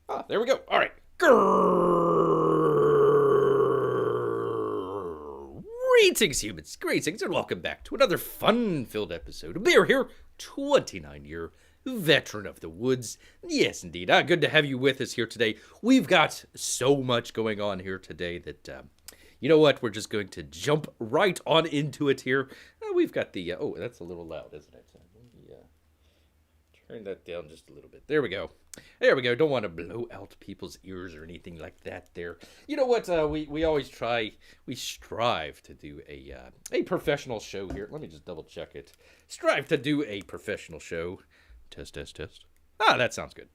Ah, there we go. All right. Grrrr. Greetings, humans. Greetings, and welcome back to another fun-filled episode. Bear here, 29-year veteran of the woods. Yes, indeed. Good to have you with us here today. We've got so much going on here today that, you know what? We're just going to jump right on into it here. We've got the, oh, that's a little loud, isn't it? Let me turn that down just a little bit. There we go. There we go. Don't want to blow out people's ears or anything like that there. You know what? We always we strive to do a professional show here. Let me just double check it. Strive to do a professional show. Test, test, test. Ah, that sounds good.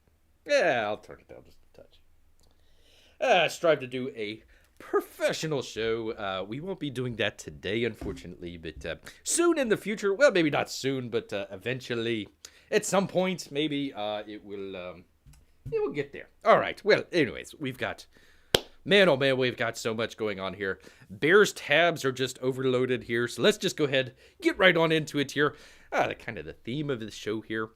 Yeah, I'll turn it down just a touch. Strive to do a professional show. We won't be doing that today, unfortunately, but soon in the future. Well, maybe not soon, but eventually, at some point, maybe it will get there. All right. Well, anyways, we've got, man, oh man, we've got so much going on here. Bear's tabs are just overloaded here, so let's just go ahead, get right on into it here. The theme of the show here.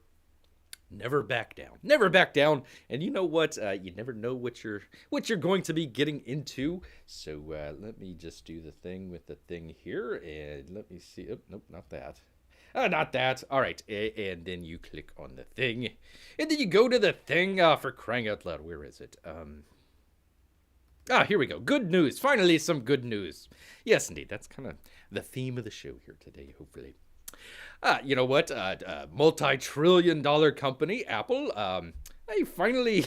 Never back down. Never back down. And you know what? You never know what you're going to be getting into. So let me just do the thing with the thing here, and let me see. Oh, nope, not that. Not that. All right. And then you click on the thing. And then you go to the thing. For crying out loud. Where is it? Here we go. Good news. Finally, some good news. Yes, indeed. That's kind of the theme of the show here today, hopefully. You know what? Multi-trillion-dollar company, Apple. They finally,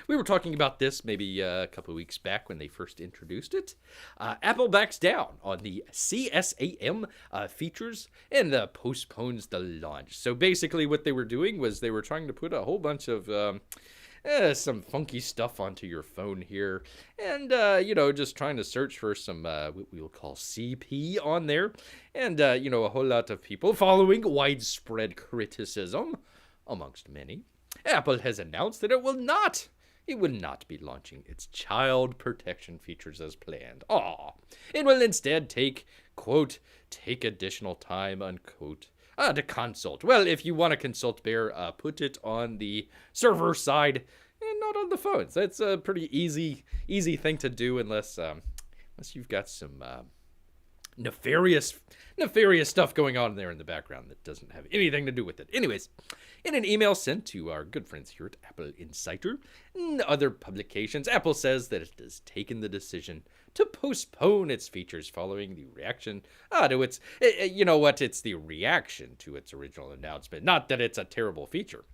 we were talking about this maybe a couple of weeks back when they first introduced it. Apple backs down on the CSAM features and postpones the launch. So basically what they were doing was they were trying to put a whole bunch of some funky stuff onto your phone here. And, just trying to search for some, what we'll call CP on there. And, a whole lot of people following widespread criticism, amongst many. Apple has announced that it will not be launching its child protection features as planned. It will instead take additional time, unquote, to consult. Well, if you want to consult, Bear, put it on the server side and not on the phones. That's a pretty easy thing to do unless you've got some nefarious stuff going on there in the background that doesn't have anything to do with it. Anyways, in an email sent to our good friends here at Apple Insider and other publications, Apple says that it has taken the decision to postpone its features following the reaction to its, it's the reaction to its original announcement. Not that it's a terrible feature.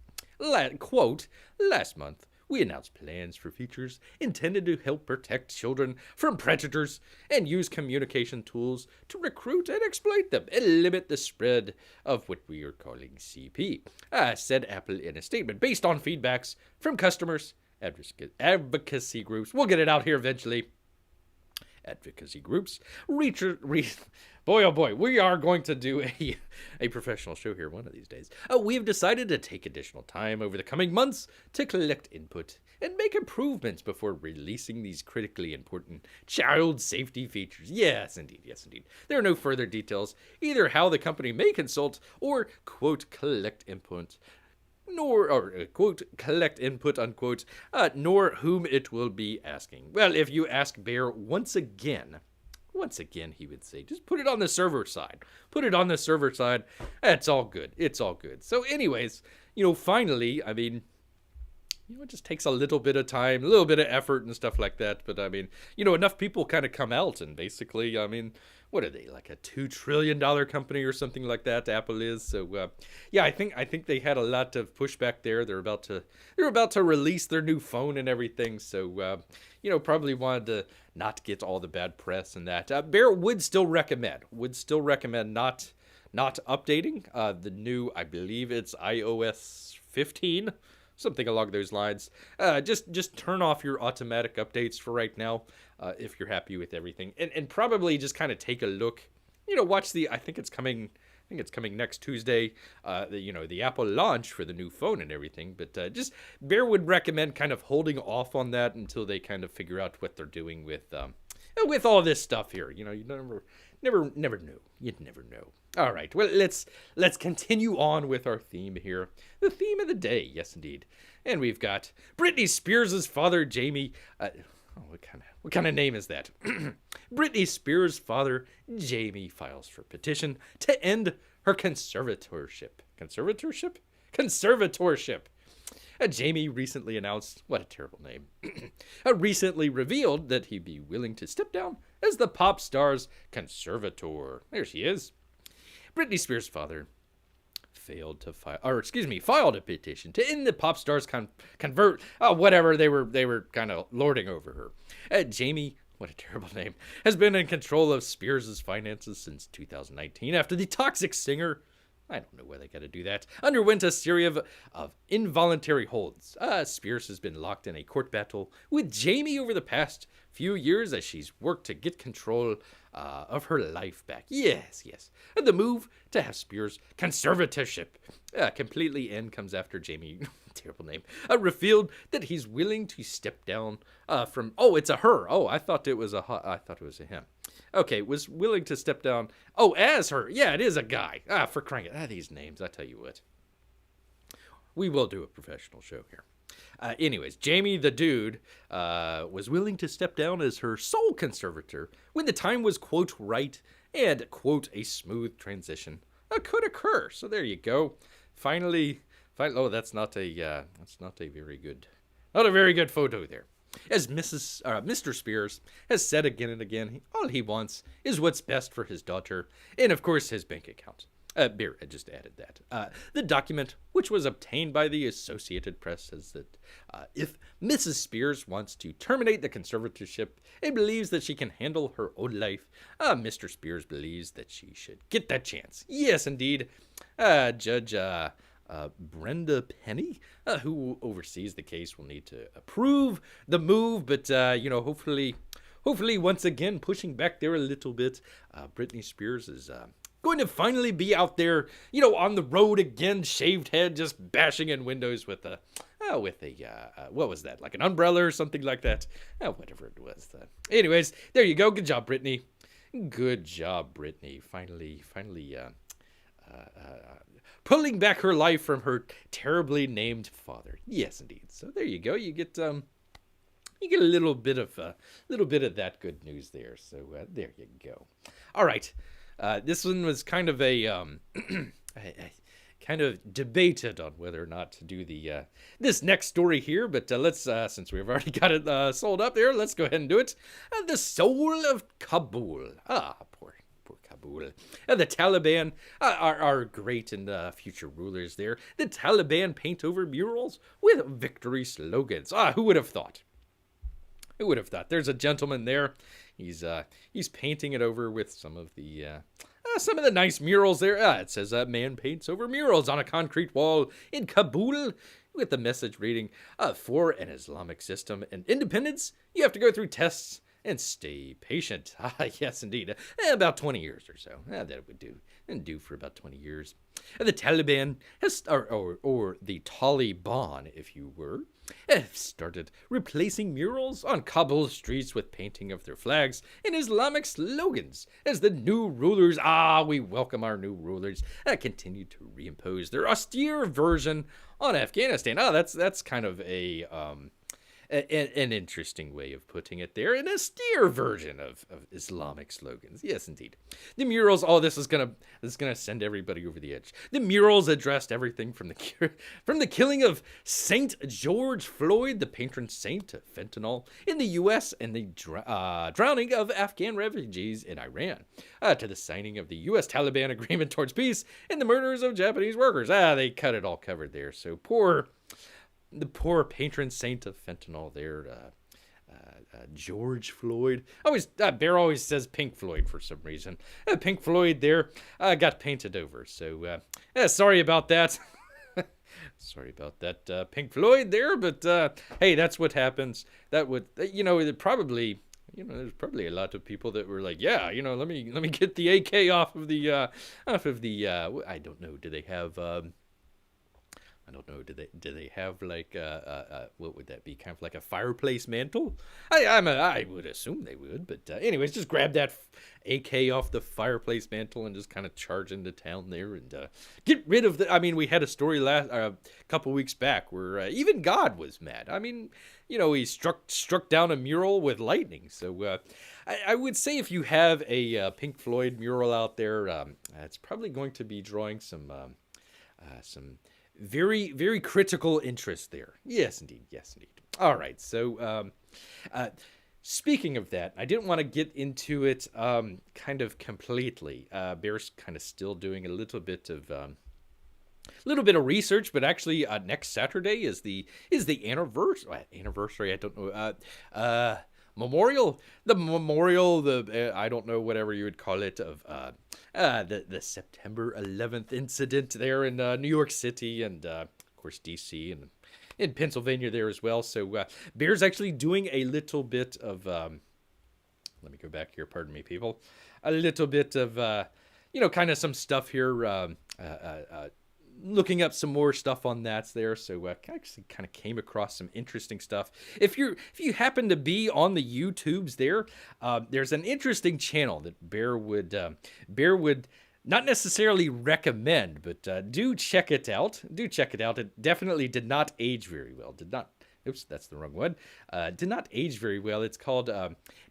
Quote, last month, we announced plans for features intended to help protect children from predators and use communication tools to recruit and exploit them and limit the spread of what we are calling CP, said Apple in a statement based on feedbacks from customers, advocacy groups. We'll get it out here eventually. Advocacy groups. Boy, oh boy, we are going to do a professional show here one of these days. We have decided to take additional time over the coming months to collect input and make improvements before releasing these critically important child safety features. Yes, indeed. There are no further details, either how the company may consult or, quote, collect input, quote, collect input, unquote, nor whom it will be asking. Well, if you ask Bear once again, he would say, just put it on the server side. It's all good. So anyways, finally, it just takes a little bit of time, a little bit of effort and stuff like that. But enough people kind of come out and basically, what are they, like a $2 trillion company or something like that? Apple is. So I think they had a lot of pushback there. They're about to release their new phone and everything. So probably wanted to not get all the bad press and that. Bear would still recommend not updating the new, I believe it's iOS 15. Something along those lines. Just turn off your automatic updates for right now, if you're happy with everything, and probably just kind of take a look. Watch I think it's coming next Tuesday. The Apple launch for the new phone and everything. But just Bear would recommend kind of holding off on that until they kind of figure out what they're doing with all this stuff here. You never know. You'd never know. All right. Well, let's continue on with our theme here. The theme of the day, yes, indeed. And we've got Britney Spears' father, Jamie. What kind of name is that? Britney Spears' father, Jamie, files for petition to end her conservatorship. Conservatorship. Jamie recently announced, what a terrible name, recently revealed that he'd be willing to step down as the pop star's conservator. There she is. Britney Spears' father filed a petition to end the pop star's whatever they were kind of lording over her. Jamie, what a terrible name, has been in control of Spears' finances since 2019 after the toxic singer, I don't know why they got to do that, underwent a series of involuntary holds. Spears has been locked in a court battle with Jamie over the past few years as she's worked to get control of her life back. Yes. And the move to have Spears' conservatorship completely end comes after Jamie, terrible name, revealed that he's willing to step down from. Oh, it's a her. Oh, I thought it was a him. Okay, was willing to step down. Oh, as her. Yeah, it is a guy. For crying out. These names, I tell you what. We will do a professional show here. Anyways, Jamie the dude was willing to step down as her sole conservator when the time was, quote, right and, quote, a smooth transition could occur. So there you go. Finally, oh, that's not a very good photo there. As Mr. Spears has said again and again, all he wants is what's best for his daughter and, of course, his bank account. I just added that. The document, which was obtained by the Associated Press, says that if Mrs. Spears wants to terminate the conservatorship and believes that she can handle her own life, Mr. Spears believes that she should get that chance. Yes, indeed. Judge Brenda Penny, who oversees the case, will need to approve the move, but hopefully, once again, pushing back there a little bit, Britney Spears is going to finally be out there, on the road again, shaved head, just bashing in windows with a what was that, like an umbrella or something like that? Whatever it was. Anyways, there you go. Good job, Britney. Finally, pulling back her life from her terribly named father. Yes, indeed. So there you go. You get a little bit of that good news there. So there you go. All right. This one was kind of I kind of debated on whether or not to do this next story here, but let's since we've already got it sold up there, let's go ahead and do it. The soul of Kabul. Poor Kabul. The Taliban are great and future rulers there. The Taliban paint over murals with victory slogans. Who would have thought? Who would have thought? There's a gentleman there. He's painting it over with some of the nice murals there. It says man paints over murals on a concrete wall in Kabul with the message reading, for an Islamic system and independence, you have to go through tests and stay patient. Yes, indeed. About 20 years or so. That would do. And do for about 20 years. The Taliban has, or the Taliban, if you were, have started replacing murals on Kabul streets with painting of their flags and Islamic slogans as the new rulers, we welcome our new rulers, continue to reimpose their austere version on Afghanistan. That's kind of an interesting way of putting it there. An austere version of Islamic slogans. Yes, indeed. The murals, this is gonna send everybody over the edge. The murals addressed everything from the killing of Saint George Floyd, the patron saint of fentanyl in the U.S., and the drowning of Afghan refugees in Iran, to the signing of the U.S. Taliban agreement towards peace and the murders of Japanese workers. They cut it all covered there. So the poor patron saint of fentanyl there, George Floyd. Bear always says Pink Floyd for some reason. Pink Floyd there got painted over. So sorry about that. Sorry about that, Pink Floyd there. But hey, that's what happens. That would, it probably. There's probably a lot of people that were like, yeah, let me get the AK off of the I don't know. Do they have I don't know. Do they have like what would that be? Kind of like a fireplace mantle? I would assume they would, but anyways, just grab that AK off the fireplace mantle and just kind of charge into town there and get rid of the. I mean, we had a story last couple weeks back where even God was mad. I mean, he struck down a mural with lightning. So I would say if you have a Pink Floyd mural out there, it's probably going to be drawing some very, very critical interest there. Yes, indeed. Yes, indeed. All right. So, speaking of that, I didn't want to get into it kind of completely. Bear's kind of still doing a little bit of research, but actually, next Saturday is the anniversary. Anniversary. I don't know. Memorial, I don't know, whatever you would call it, of the September 11th incident there in New York City and of course DC and in Pennsylvania there as well. So Bear's actually doing a little bit of let me go back here, pardon me people, a little bit of kind of some stuff here, looking up some more stuff on that there. So actually kind of came across some interesting stuff. If you happen to be on the YouTubes there, there's an interesting channel that Bear would not necessarily recommend, but do check it out. It definitely did not age very well. Oops, that's the wrong one. Did not age very well. It's called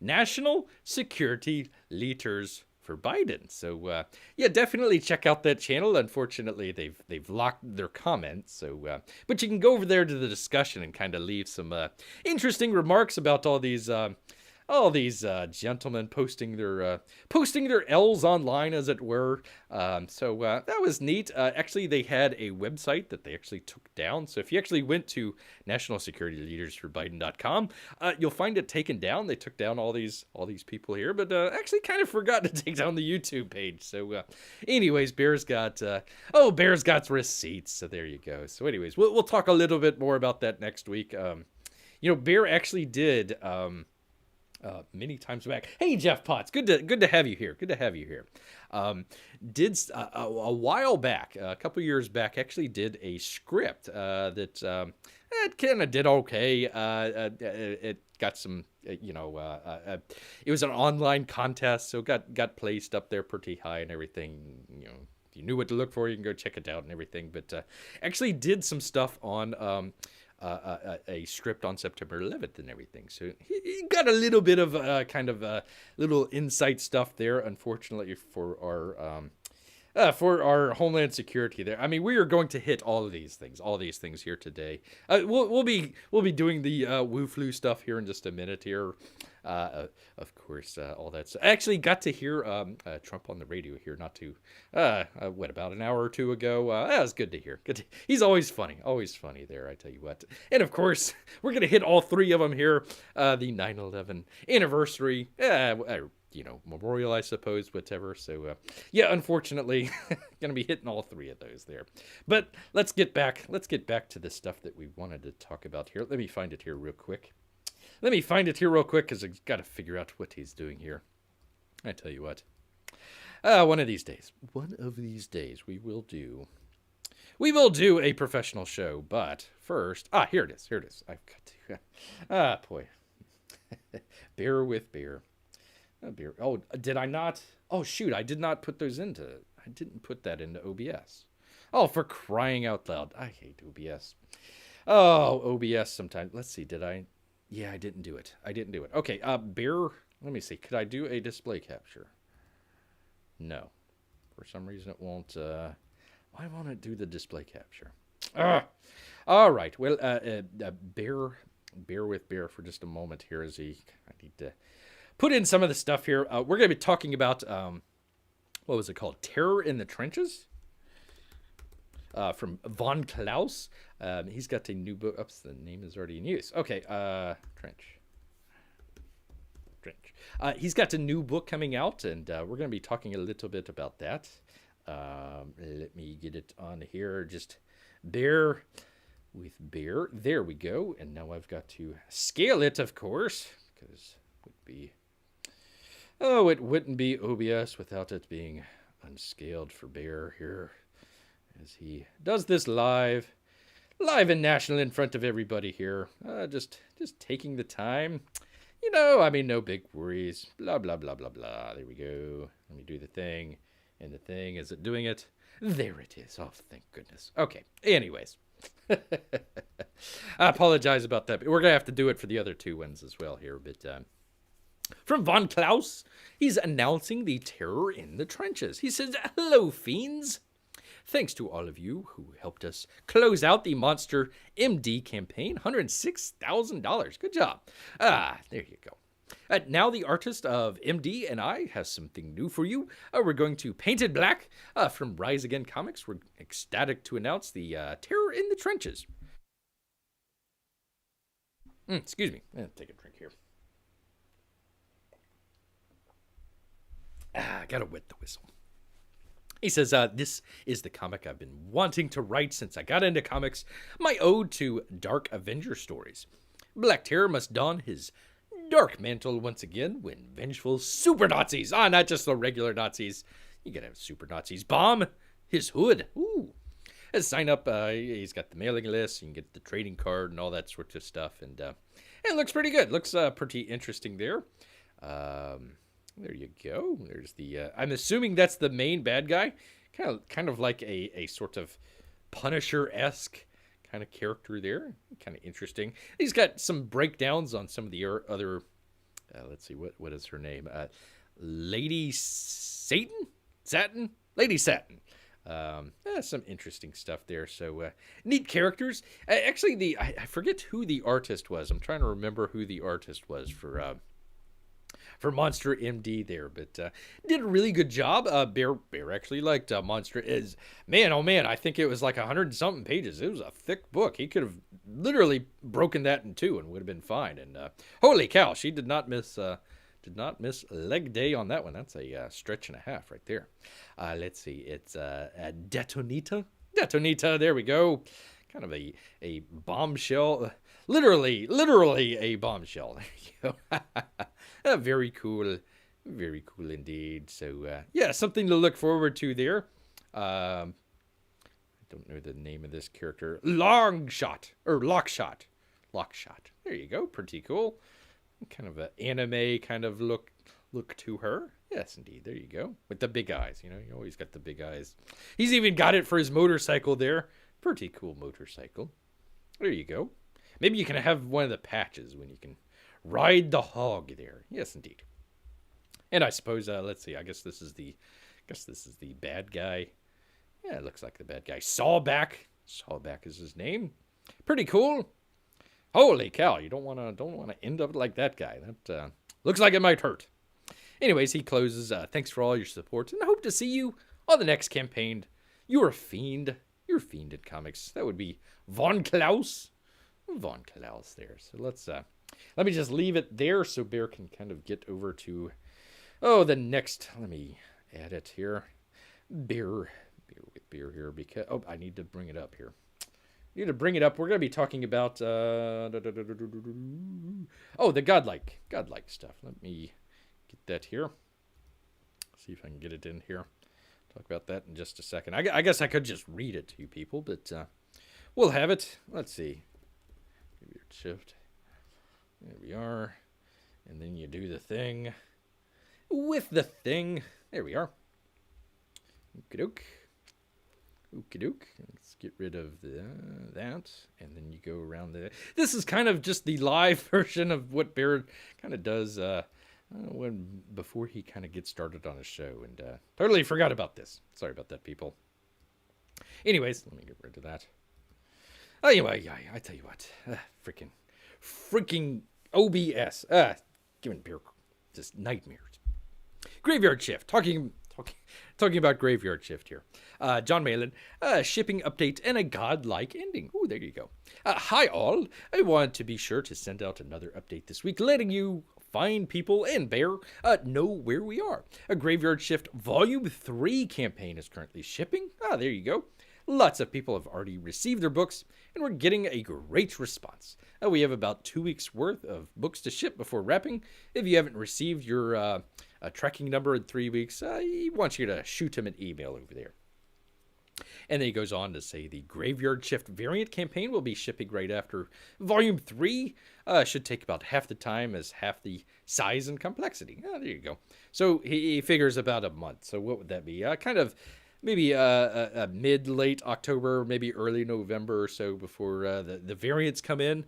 National Security Leaders for Biden. So yeah, definitely check out that channel. Unfortunately, they've locked their comments. So but you can go over there to the discussion and kind of leave some interesting remarks about all these gentlemen posting their L's online, as it were. So that was neat. Actually, they had a website that they actually took down. So if you actually went to nationalsecurityleadersforbiden.com, you'll find it taken down. They took down all these people here, but actually kind of forgot to take down the YouTube page. So anyways, Bear's got receipts. So there you go. So anyways, we'll talk a little bit more about that next week. Bear actually did. Many times back. Hey, Jeff Potts, good to have you here. Did a while back, a couple years back, actually did a script that it kind of did okay. It got some, it was an online contest, so got placed up there pretty high and everything. If you knew what to look for, you can go check it out and everything. But actually did some stuff on a script on September 11th and everything. So he got a little bit of kind of little insight stuff there, unfortunately, for our Homeland Security there. I mean, we are going to hit all these things here today. We'll be doing the Wu Flu stuff here in just a minute here. Of course, all that. I actually got to hear Trump on the radio here about an hour or two ago. That was good to hear. He's always funny there, I tell you what. And of course, we're going to hit all three of them here. The 9/11 anniversary, memorial, I suppose, whatever. So, yeah, unfortunately, going to be hitting all three of those there. But let's get back to the stuff that we wanted to talk about here. Let me find it here real quick. Because I've got to figure out what he's doing here. I tell you what. One of these days, we will do a professional show. But first, here it is. I've got to. Boy. Bear with Bear. Beer. Oh, did I not? Oh, shoot. I did not put those into. I didn't put that into OBS. Oh, for crying out loud. I hate OBS. Oh, OBS sometimes. Let's see. Did I? Yeah, I didn't do it. Okay. Bear. Let me see. Could I do a display capture? No. For some reason it won't. Why won't it do the display capture? All right. Well, bear with Bear for just a moment here I need to put in some of the stuff here. We're going to be talking about, what was it called? Terror in the Trenches? From Von Klaus. He's got a new book. Oops, the name is already in use. Okay, Trench. He's got a new book coming out, and we're going to be talking a little bit about that. Let me get it on here. Just bear with Bear. There we go. And now I've got to scale it, of course, because it wouldn't be OBS without it being unscaled for Bear here, as he does this live. live and national in front of everybody here. Just taking the time. I mean, no big worries. Blah, blah, blah, blah, blah. There we go. Let me do the thing. And the thing, is it doing it? There it is. Oh, thank goodness. Okay. Anyways. I apologize about that. But we're going to have to do it for the other two ones as well here. But from Von Klaus, he's announcing the terror in the trenches. He says, hello, fiends. Thanks to all of you who helped us close out the Monster MD campaign. $106,000. Good job. There you go. Now the artist of MD and I has something new for you. We're going to Paint It Black from Rise Again Comics. We're ecstatic to announce the terror in the trenches. Excuse me. Take a drink here. Gotta wet the whistle. He says, this is the comic I've been wanting to write since I got into comics. My ode to Dark Avenger stories. Black Terror must don his dark mantle once again when vengeful super Nazis, not just the regular Nazis, you gotta have super Nazis, bomb his hood. Ooh. Sign up, he's got the mailing list, you can get the trading card and all that sort of stuff, and it looks pretty good. Looks pretty interesting there. There you go. There's the, I'm assuming that's the main bad guy. Kind of like a sort of Punisher-esque kind of character there. Kind of interesting. He's got some breakdowns on some of the other, let's see, what is her name? Lady Satan? Satin? Lady Satin. Some interesting stuff there. So, neat characters. Actually, I forget who the artist was. I'm trying to remember who the artist was for Monster MD there, but did a really good job. Bear actually liked Monster. Oh man, I think it was like 100 and something pages. It was a thick book. He could have literally broken that in two and would have been fine. And holy cow, she did not miss leg day on that one. That's a stretch and a half right there. Let's see, it's Detonita. There we go. Kind of a bombshell. Literally a bombshell. There you go. Very cool indeed. So yeah, something to look forward to there. I don't know the name of this character. Lockshot. There you go. Pretty cool. Kind of an anime kind of look to her. Yes, indeed. There you go. With the big eyes. You always got the big eyes. He's even got it for his motorcycle there. Pretty cool motorcycle. There you go. Maybe you can have one of the patches when you can ride the hog there. Yes, indeed. And I suppose, let's see. I guess this is the bad guy. Yeah, it looks like the bad guy. Sawback. Sawback is his name. Pretty cool. Holy cow! You don't want to end up like that guy. That looks like it might hurt. Anyways, he closes. Thanks for all your support, and I hope to see you on the next campaign. You're a fiend. You're a fiend in comics. That would be Von Klaus. Von Klaus there. So let me just leave it there so Bear can kind of get over to the next. Let me add it here. Bear here because I need to bring it up here. We're going to be talking about the godlike stuff. Let me get that here. See if I can get it in here. Talk about that in just a second. I guess I could just read it to you people, but we'll have it. Let's see. Shift. There we are. And then you do the thing with the thing. There we are. Okie-doke. Let's get rid of that. And then you go around the... This is kind of just the live version of what Bear kind of does before he kind of gets started on his show. And totally forgot about this. Sorry about that, people. Anyways, let me get rid of that. Anyway, yeah, I tell you what. Freaking OBS. Giving Bear just nightmares. Graveyard Shift. Talking about Graveyard Shift here. John Malin, shipping update and a godlike ending. Ooh, there you go. Hi all. I want to be sure to send out another update this week, letting you fine people and Bear know where we are. A Graveyard Shift Volume 3 campaign is currently shipping. There you go. Lots of people have already received their books, and we're getting a great response. We have about 2 weeks worth of books to ship before wrapping. If you haven't received your tracking number in 3 weeks, he wants you to shoot him an email over there. And then he goes on to say the Graveyard Shift variant campaign will be shipping right after Volume 3. Should take about half the time as half the size and complexity. Oh, there you go. So he figures about a month. So what would that be? Kind of maybe mid-late October, maybe early November or so before the variants come in.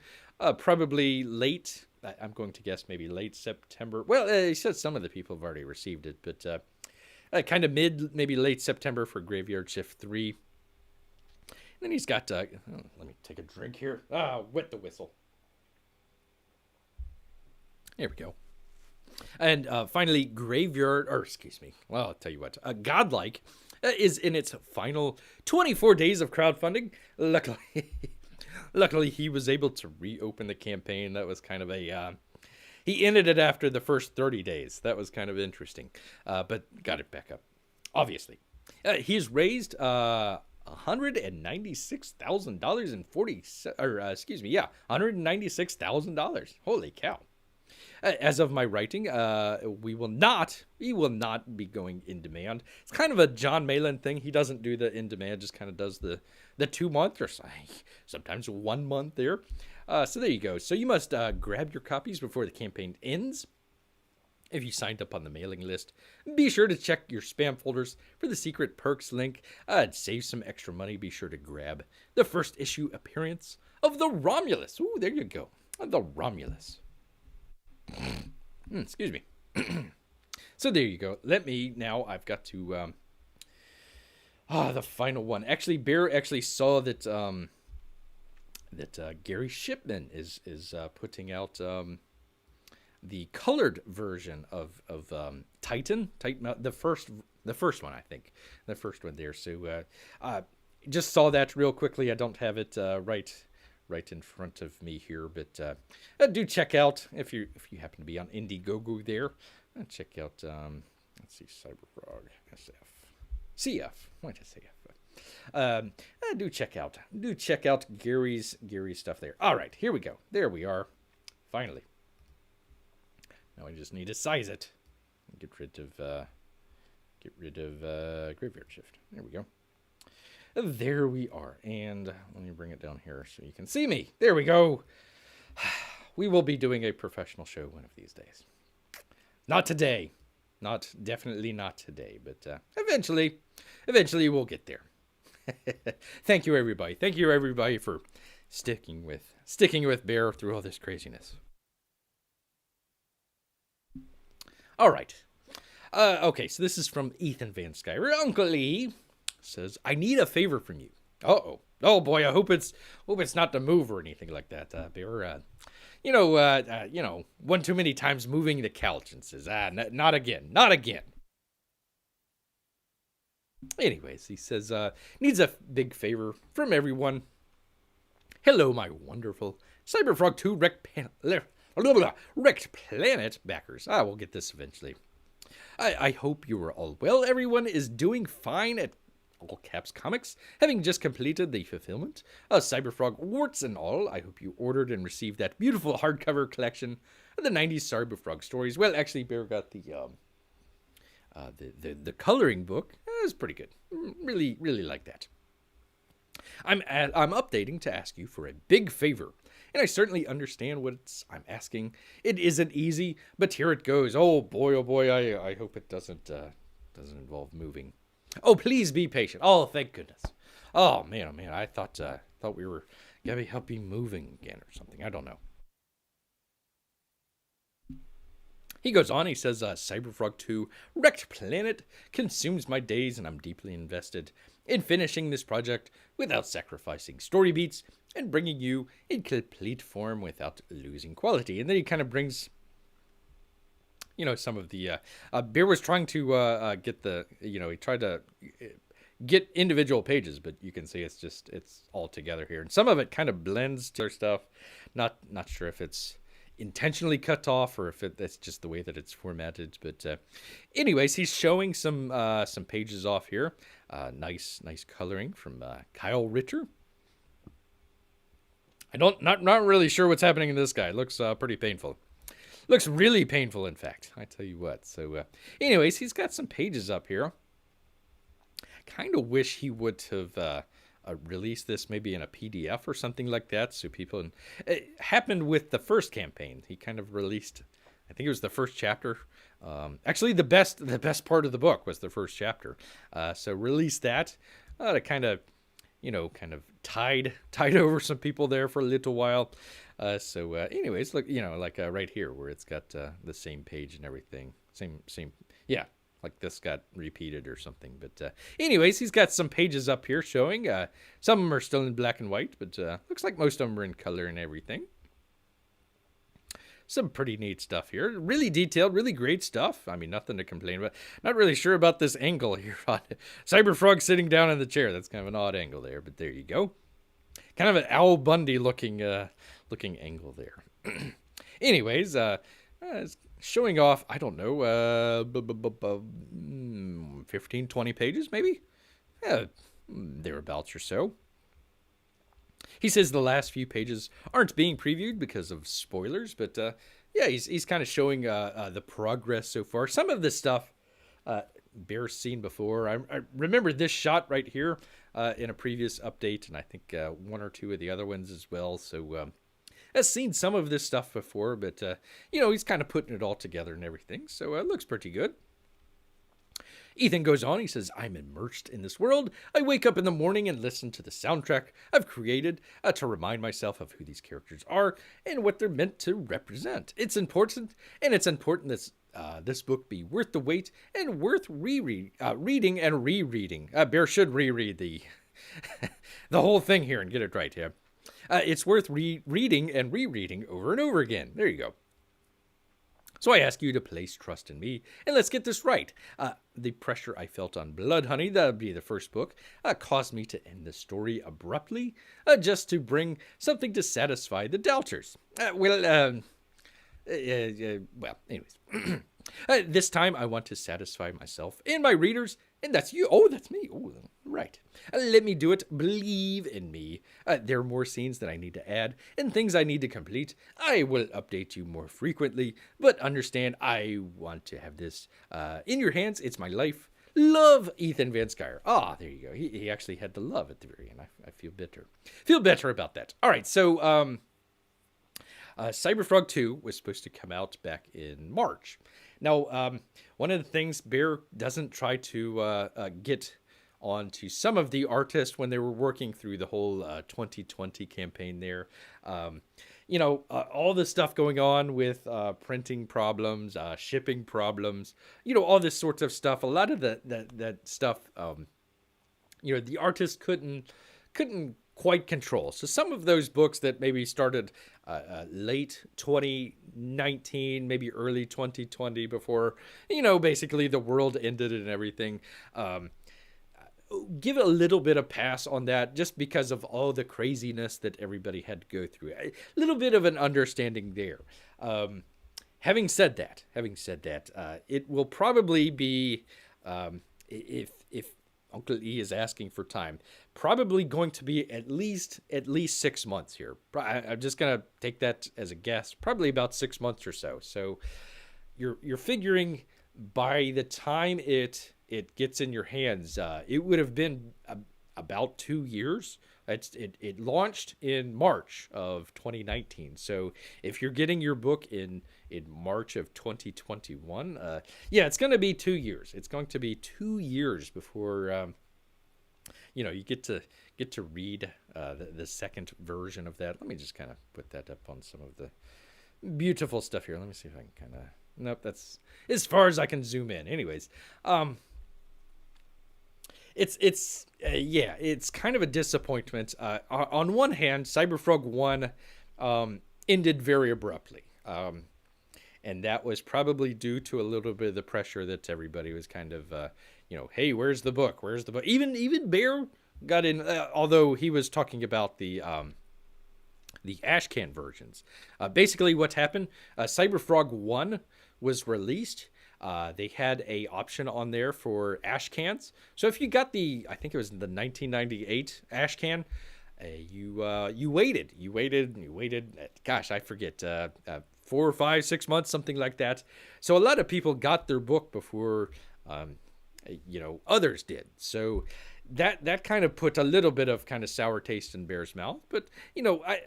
Probably late. I'm going to guess maybe late September. Well, he says some of the people have already received it, but kind of maybe late September for Graveyard Shift 3. And then he's got, let me take a drink here. Wet the whistle. There we go. And finally, well, I'll tell you what, Godlike is in its final 24 days of crowdfunding. Luckily, he was able to reopen the campaign. That was kind of he ended it after the first 30 days. That was kind of interesting, but got it back up, obviously. He's raised $196,000 and $196,000. Holy cow. As of my writing, he will not be going in demand. It's kind of a John Malin thing. He doesn't do the in demand, just kind of does the 2 month or sometimes 1 month there. So there you go. So you must grab your copies before the campaign ends. If you signed up on the mailing list, be sure to check your spam folders for the secret perks link. Save some extra money. Be sure to grab the first issue appearance of the Romulus. Ooh, there you go. The Romulus. Excuse me. So there you go. I've got to the final one. Actually, Bear actually saw that Gary Shipman is putting out the colored version of Titan, the first one, I think. The first one there. So just saw that real quickly. I don't have it right in front of me here, but do check out if you happen to be on Indiegogo there. Check out let's see, Cyberfrog CF. Why did I say F? Do check out Gary's stuff there. All right, here we go. There we are. Finally. Now I just need to size it. Get rid of Graveyard Shift. There we go. There we are. And let me bring it down here so you can see me. There we go. We will be doing a professional show one of these days. Not today. Definitely not today. But eventually we'll get there. Thank you, everybody. Thank you, everybody, for sticking with Bear through all this craziness. All right. Okay, so this is from Ethan Van Skyver. Uncle E says, I need a favor from you. Uh-oh. Oh, boy, I hope it's not to move or anything like that, Bear. One too many times moving the couch and says, not again. Anyways, he says, needs a big favor from everyone. Hello, my wonderful Cyberfrog 2 Wrecked Planet backers. We'll get this eventually. I hope you are all well. Everyone is doing fine at All Caps Comics, having just completed the fulfillment of Cyberfrog warts and all. I hope you ordered and received that beautiful hardcover collection of the 90s Cyberfrog stories. Well, actually, Bear got the coloring book. It was pretty good. Really like that. I'm updating to ask you for a big favor, and I certainly understand what I'm asking. It isn't easy, but here it goes. Oh boy, I hope it doesn't involve moving. Oh, please be patient. Oh, thank goodness. Oh man, I thought we were gonna help you moving again or something. I don't know. He goes on, he says, Cyberfrog 2 Wrecked Planet consumes my days, and I'm deeply invested in finishing this project without sacrificing story beats and bringing you in complete form without losing quality. And then he kind of brings, some of the, Bear was trying to get he tried to get individual pages, but you can see it's all together here. And some of it kind of blends to their stuff. Not sure if it's intentionally cut off or if that's just the way that it's formatted, but anyways, he's showing some pages off here. Nice coloring from Kyle Ritter. Not really sure what's happening in this guy. Looks pretty painful. Looks really painful, in fact. I tell you what. So anyways, he's got some pages up here. kind of wish he would have released this maybe in a PDF or something like that, so people. And it happened with the first campaign. He kind of released, I think it was the first chapter. Actually, the best part of the book was the first chapter. So released that to kind of, kind of tide over some people there for a little while. Anyways, look, like right here where it's got the same page and everything, same, yeah. Like this got repeated or something. But anyways, he's got some pages up here showing. Some of them are still in black and white, but looks like most of them are in color and everything. Some pretty neat stuff here. Really detailed, really great stuff. I mean, nothing to complain about. Not really sure about this angle here on Cyberfrog sitting down in the chair. That's kind of an odd angle there, but there you go. Kind of an Al Bundy looking angle there. Anyways, it's showing off, I don't know, 15, 20 pages maybe? Thereabouts or so. He says the last few pages aren't being previewed because of spoilers, but he's kind of showing the progress so far. Some of this stuff Bear's seen before. I remember this shot right here in a previous update, and I think one or two of the other ones as well. So has seen some of this stuff before, but he's kind of putting it all together and everything. So it looks pretty good. Ethan goes on, he says, I'm immersed in this world. I wake up in the morning and listen to the soundtrack I've created to remind myself of who these characters are and what they're meant to represent. It's important that this book be worth the wait and worth reading and rereading. Bear should reread the the whole thing here and get it right here. It's worth reading and rereading over and over again. There you go. So I ask you to place trust in me, and let's get this right. The pressure I felt on Blood Honey, that would be the first book, caused me to end the story abruptly, just to bring something to satisfy the doubters. Anyways. This time I want to satisfy myself and my readers, and that's you. Oh, that's me. Oh, right. Let me do it. Believe in me. There are more scenes that I need to add and things I need to complete. I will update you more frequently, but understand I want to have this in your hands. It's my life. Love, Ethan Van Skyer. Ah, there you go. He actually had the love at the very end. I feel better. Feel better about that. All right, so Cyberfrog 2 was supposed to come out back in March. Now, one of the things Bear doesn't try to get onto some of the artists when they were working through the whole 2020 campaign there. All the stuff going on with printing problems, shipping problems, all this sorts of stuff. A lot of that stuff, the artist couldn't quite control. So some of those books that maybe started late 2019, maybe early 2020 before, basically the world ended and everything, give a little bit of pass on that just because of all the craziness that everybody had to go through. A little bit of an understanding there. Having said that, it will probably be, if Uncle E is asking for time, probably going to be at least 6 months here. I'm just gonna take that as a guess. Probably about 6 months or so. So you're figuring by the time it gets in your hands, it would have been about 2 years. It launched in March of 2019. So if you're getting your book in March of 2021, it's going to be 2 years. It's going to be 2 years before you get to read the second version of that. Let me just kind of put that up on some of the beautiful stuff here. Let me see if I can kind of. Nope, that's as far as I can zoom in. Anyways, it's kind of a disappointment. On one hand, Cyberfrog 1 ended very abruptly. And that was probably due to a little bit of the pressure that everybody was kind of, hey, where's the book? Where's the book? Even Bear got in, although he was talking about the ashcan versions. Basically what happened, Cyberfrog 1 was released. They had a option on there for ashcans. So if you got I think it was the 1998 ashcan, you waited. Gosh, I forget, 4 or 5, 6 months, something like that. So a lot of people got their book before, others did. So that kind of put a little bit of kind of sour taste in Bear's mouth. But I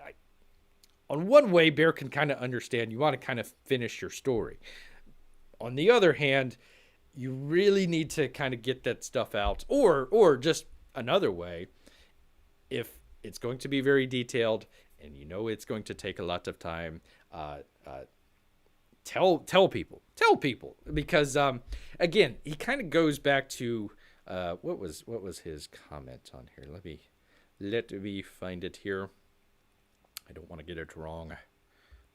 on one way, Bear can kind of understand you want to kind of finish your story. On the other hand, you really need to kind of get that stuff out, or just another way, if it's going to be very detailed and it's going to take a lot of time, tell people, because again, he kind of goes back to what was his comment on here. Let me find it here. I don't want to get it wrong.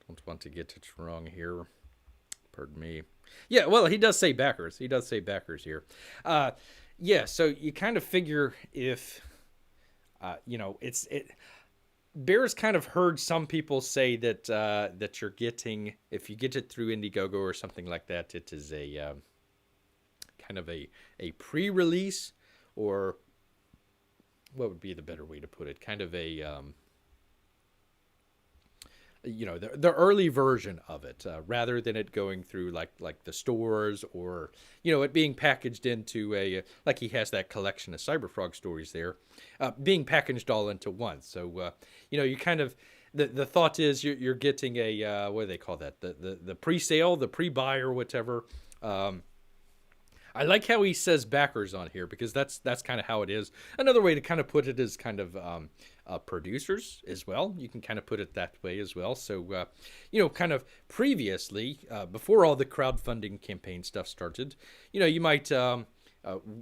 Don't want to get it wrong here. Pardon me. Yeah, well, he does say backers. He does say backers here. Yeah, so you kind of figure if Bear's kind of heard some people say that you're getting, if you get it through Indiegogo or something like that, it is a kind of a pre-release, or what would be the better way to put it? Kind of a the early version of it, rather than it going through like the stores, or it being packaged into a, like he has that collection of Cyberfrog stories there, being packaged all into one. So you kind of, the thought is you're getting a what do they call that, the pre-sale, the pre-buy, or whatever. I like how he says backers on here, because that's kind of how it is. Another way to kind of put it is kind of producers as well. You can kind of put it that way as well. So, kind of previously, before all the crowdfunding campaign stuff started, you might,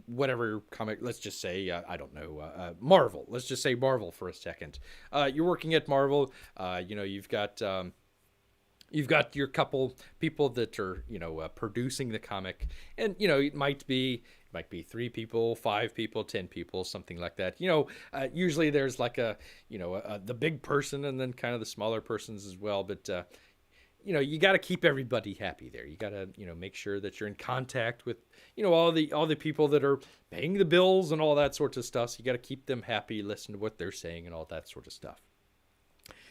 whatever comic, let's just say, I don't know, Marvel. Let's just say Marvel for a second. You're working at Marvel, you've got your couple people that are, producing the comic, and, it might be 3 people, 5 people, 10 people, something like that. Usually there's like the big person, and then kind of the smaller persons as well. But, you got to keep everybody happy there. You got to, make sure that you're in contact with, all the people that are paying the bills and all that sort of stuff. So you got to keep them happy, listen to what they're saying and all that sort of stuff.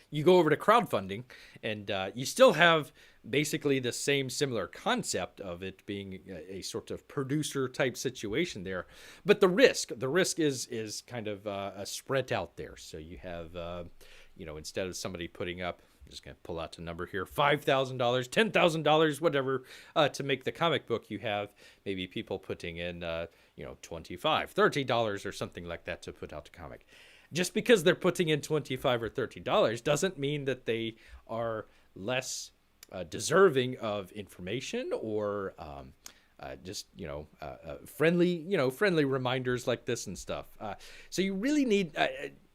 You go over to crowdfunding, and you still have basically the same similar concept of it being a sort of producer type situation there, but the risk is kind of spread out there. So you have instead of somebody putting up, I'm just going to pull out a number here, $5,000, $10,000, whatever, to make the comic book, you have maybe people putting in $25, $30 or something like that to put out the comic. Just because they're putting in $25 or $30 doesn't mean that they are less deserving of information, or just friendly reminders like this and stuff. So you really need,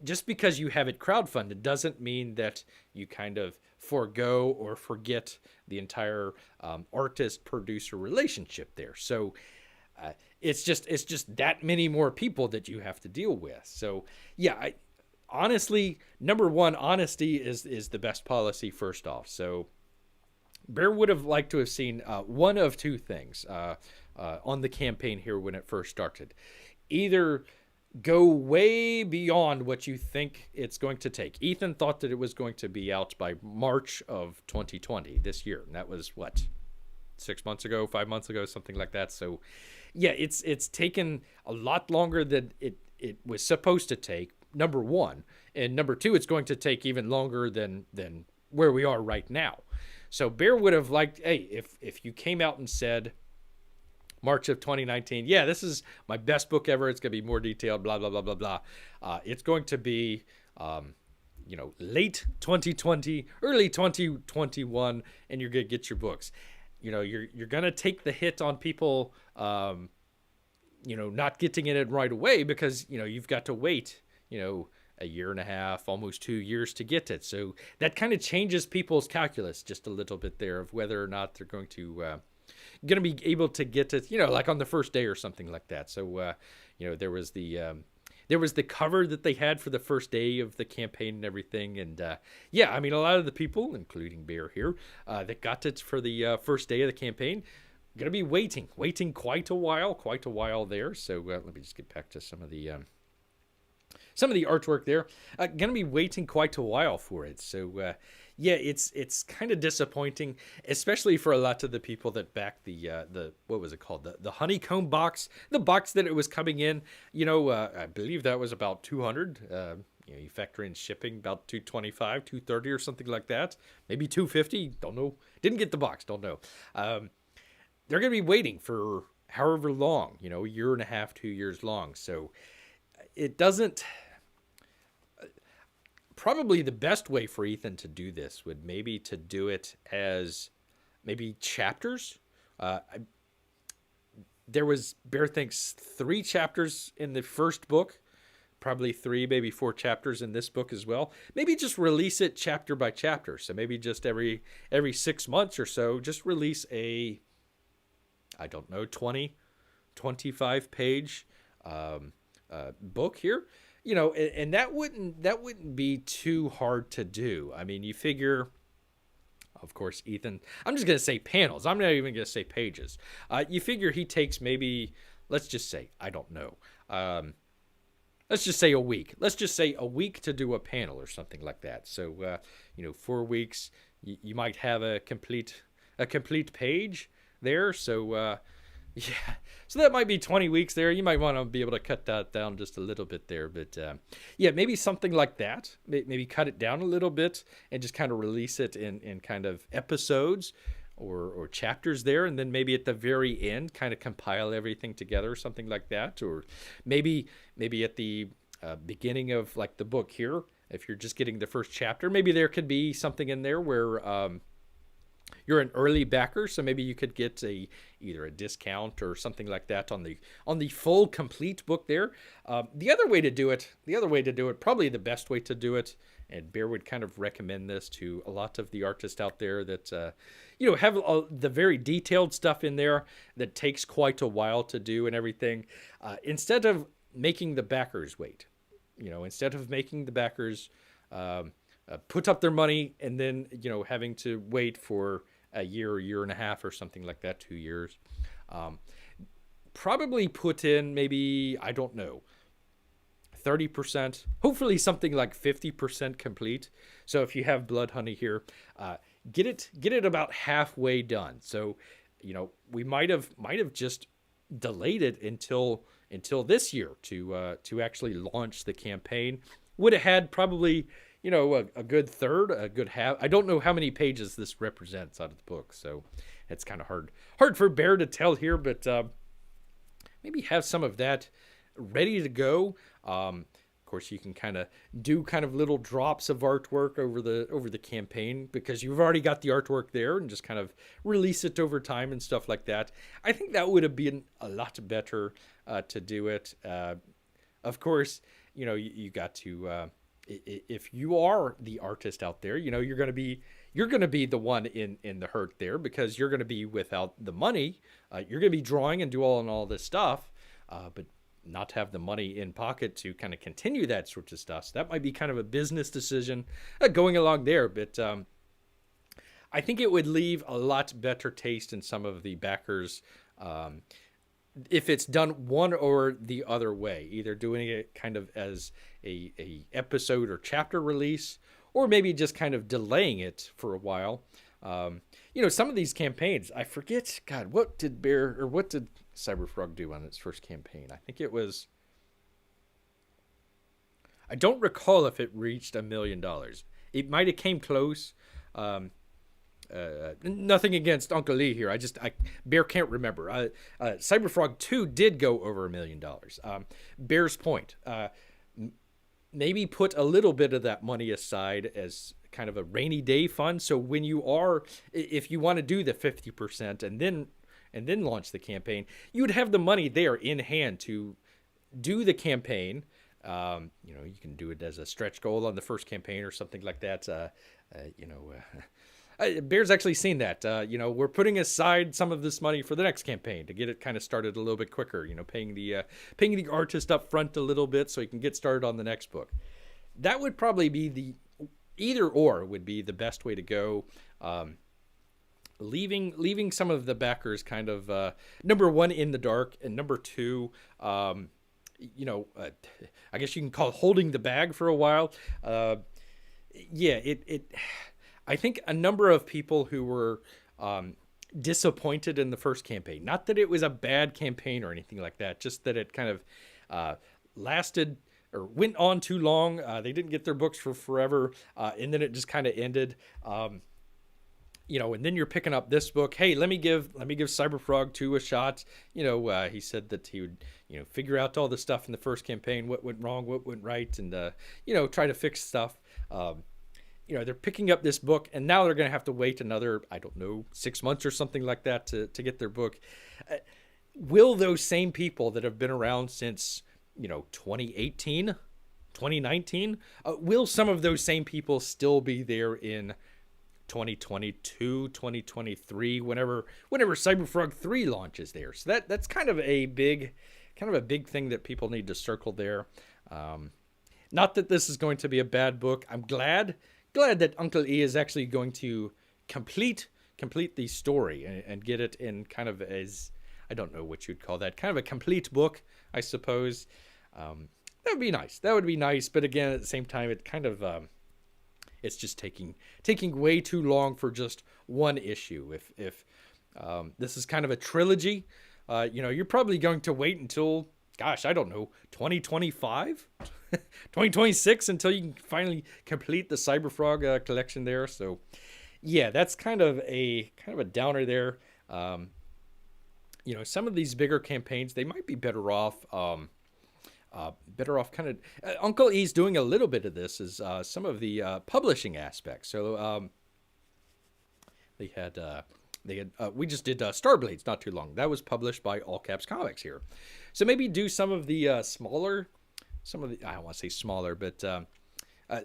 just because you have it crowdfunded doesn't mean that you kind of forego or forget the entire artist producer relationship there. So it's just that many more people that you have to deal with. So yeah, honestly, number one, honesty is the best policy first off. So Bear would have liked to have seen one of two things on the campaign here when it first started. Either go way beyond what you think it's going to take. Ethan thought that it was going to be out by March of 2020, this year. And that was what, 6 months ago, 5 months ago, something like that. So yeah, it's taken a lot longer than it was supposed to take, number one. And number two, it's going to take even longer than where we are right now. So Bear would have liked, hey, if you came out and said March of 2019, yeah, this is my best book ever, it's going to be more detailed, blah, blah, blah, blah, blah. It's going to be, late 2020, early 2021, and you're going to get your books. You're going to take the hit on people, not getting in it right away, because, you've got to wait, a year and a half, almost 2 years to get it. So that kind of changes people's calculus just a little bit there of whether or not they're going to be able to get it, like on the first day or something like that. So, there was the cover that they had for the first day of the campaign and everything. And yeah, I mean, a lot of the people, including Bear here, that got it for the first day of the campaign, going to be waiting quite a while there. So let me just get back to some of the artwork there. Going to be waiting quite a while for it. So Yeah, it's kind of disappointing, especially for a lot of the people that backed the what was it called, the honeycomb box, the box that it was coming in. I believe that was about 200. You factor in shipping, about 225, 230, or something like that. Maybe 250. Don't know. Didn't get the box. Don't know. They're going to be waiting for however long. A year and a half, 2 years long. So it doesn't. Probably the best way for Ethan to do this would maybe to do it as maybe chapters. There was, Bear thinks, 3 chapters in the first book, probably 3, maybe 4 chapters in this book as well. Maybe just release it chapter by chapter. So maybe just every 6 months or so, just release a, I don't know, 20, 25 page book here. And that wouldn't be too hard to do. I mean, you figure, of course, Ethan, I'm just going to say panels. I'm not even going to say pages. You figure he takes maybe, let's just say, I don't know. Let's just say a week. Let's just say a week to do a panel or something like that. So, 4 weeks, you might have a complete page there. So, yeah, so that might be 20 weeks there. You might want to be able to cut that down just a little bit there. But yeah, maybe something like that. Maybe cut it down a little bit and just kind of release it in kind of episodes or chapters there. And then maybe at the very end, kind of compile everything together or something like that. Or maybe at the beginning of like the book here, if you're just getting the first chapter, maybe there could be something in there where you're an early backer, so maybe you could get either a discount or something like that on the full complete book there. The other way to do it, probably the best way to do it, and Bear would kind of recommend this to a lot of the artists out there that have the very detailed stuff in there that takes quite a while to do and everything. Instead of making the backers wait, instead of making the backers put up their money and then having to wait for a year and a half or something like that, 2 years, probably put in maybe, I don't know, 30%, hopefully something like 50% complete. So if you have Blood Honey here, get it about halfway done. So we might have just delayed it until this year to actually launch the campaign. Would have had probably a good third, a good half. I don't know how many pages this represents out of the book, so it's kind of hard for Bear to tell here, but maybe have some of that ready to go. Of course, you can kind of do little drops of artwork over the campaign because you've already got the artwork there, and just kind of release it over time and stuff like that. I think that would have been a lot better to do it. Of course, you got to. If you are the artist out there, you're going to be the one in the hurt there because you're going to be without the money. You're going to be drawing and do all this stuff, but not have the money in pocket to kind of continue that sort of stuff. So that might be kind of a business decision going along there. But I think it would leave a lot better taste in some of the backers if it's done one or the other way, either doing it kind of as a episode or chapter release, or maybe just kind of delaying it for a while. Some of these campaigns, I forget, God, what did Cyberfrog do on its first campaign? I think it was, I don't recall if it reached $1 million. It might have came close. Nothing against Uncle Lee here. Bear can't remember. Cyberfrog 2 did go over $1 million. Bear's point. Maybe put a little bit of that money aside as kind of a rainy day fund. So when if you want to do the 50% and then launch the campaign, you would have the money there in hand to do the campaign. You can do it as a stretch goal on the first campaign or something like that. Bear's actually seen that. We're putting aside some of this money for the next campaign to get it kind of started a little bit quicker. Paying the artist up front a little bit so he can get started on the next book. That would probably be either or would be the best way to go. Leaving some of the backers kind of number one in the dark, and number two, I guess you can call it holding the bag for a while. I think a number of people who were disappointed in the first campaign. Not that it was a bad campaign or anything like that, just that it kind of lasted or went on too long. They didn't get their books for forever, and then it just kind of ended. And then you're picking up this book. Hey, let me give Cyberfrog 2 a shot. He said that he would, figure out all the stuff in the first campaign, what went wrong, what went right, and try to fix stuff. They're picking up this book, and now they're going to have to wait another, I don't know, 6 months or something like that to get their book. Will those same people that have been around since 2018, 2019, will some of those same people still be there in 2022, 2023, whenever Cyberfrog 3 launches there? So that's kind of a big thing that people need to circle there. Not that this is going to be a bad book. I'm glad that Uncle E is actually going to complete the story and get it in kind of as, I don't know what you'd call that, kind of a complete book, I suppose. That would be nice. But again, at the same time, it kind of it's just taking way too long for just one issue. If this is kind of a trilogy, you're probably going to wait until, gosh, I don't know, 2025, 2026 until you can finally complete the Cyberfrog collection there. So, yeah, that's kind of a downer there. Some of these bigger campaigns, they might be better off. Kind of Uncle E's doing a little bit of this is some of the publishing aspects. So we just did Starblades not too long. That was published by All Caps Comics here. So maybe do some of the I don't want to say smaller, but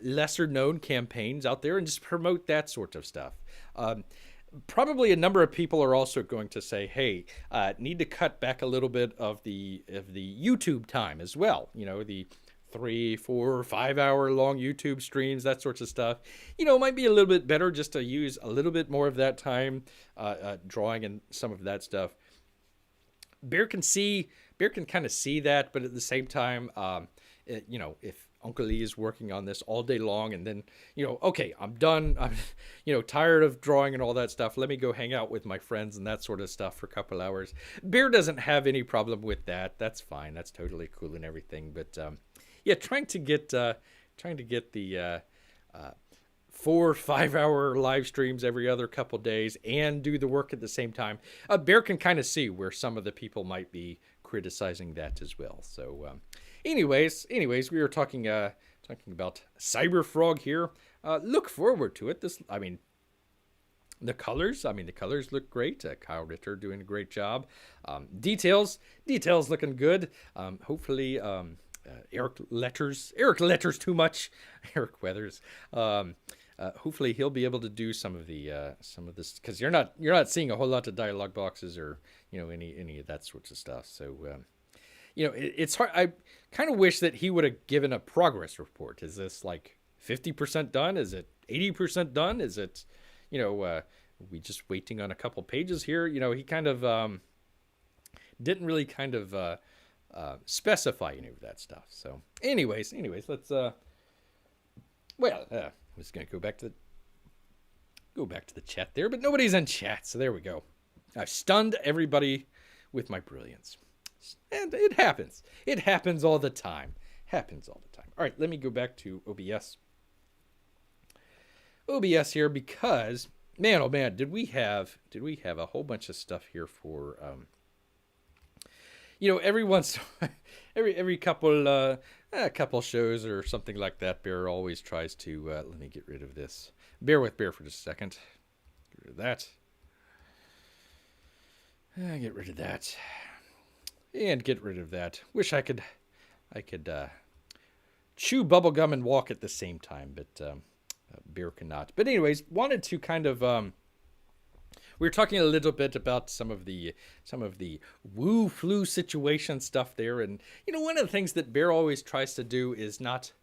lesser known campaigns out there and just promote that sort of stuff. Probably a number of people are also going to say, hey, need to cut back a little bit of the YouTube time as well. The 3, 4, 5 hour long YouTube streams, that sorts of stuff. It might be a little bit better just to use a little bit more of that time drawing and some of that stuff. Bear can kind of see that, but at the same time, if Uncle E is working on this all day long and then, okay, I'm done. I'm, tired of drawing and all that stuff. Let me go hang out with my friends and that sort of stuff for a couple hours. Bear doesn't have any problem with that. That's fine. That's totally cool and everything. But, trying to get the 4 or 5 hour live streams every other couple days and do the work at the same time. Bear can kind of see where some of the people might be criticizing that as well. So, Anyways, we were talking about Cyberfrog here. Look forward to it. The colors look great. Kyle Ritter doing a great job. Details looking good. Hopefully, Eric Letters too much. Eric Weathers. Hopefully he'll be able to do some of this, because you're not seeing a whole lot of dialogue boxes or any of that sorts of stuff. So. It's hard. I kind of wish that he would have given a progress report. Is this like 50% done? Is it 80% done? Is it, we just waiting on a couple pages here? He kind of didn't really kind of specify any of that stuff. So, anyways, let's. I was gonna go back to the chat there, but nobody's in chat, so there we go. I've stunned everybody with my brilliance. And it happens. It happens all the time. All right, let me go back to OBS. OBS here, because man, oh man, did we have a whole bunch of stuff here for every couple shows or something like that. Bear always tries to let me get rid of this. Bear with Bear for just a second. Get rid of that. Get rid of that. And get rid of that. Wish I could chew bubblegum and walk at the same time, but Bear cannot. But anyways, wanted to kind of we were talking a little bit about some of the woo flu situation stuff there, and one of the things that Bear always tries to do is not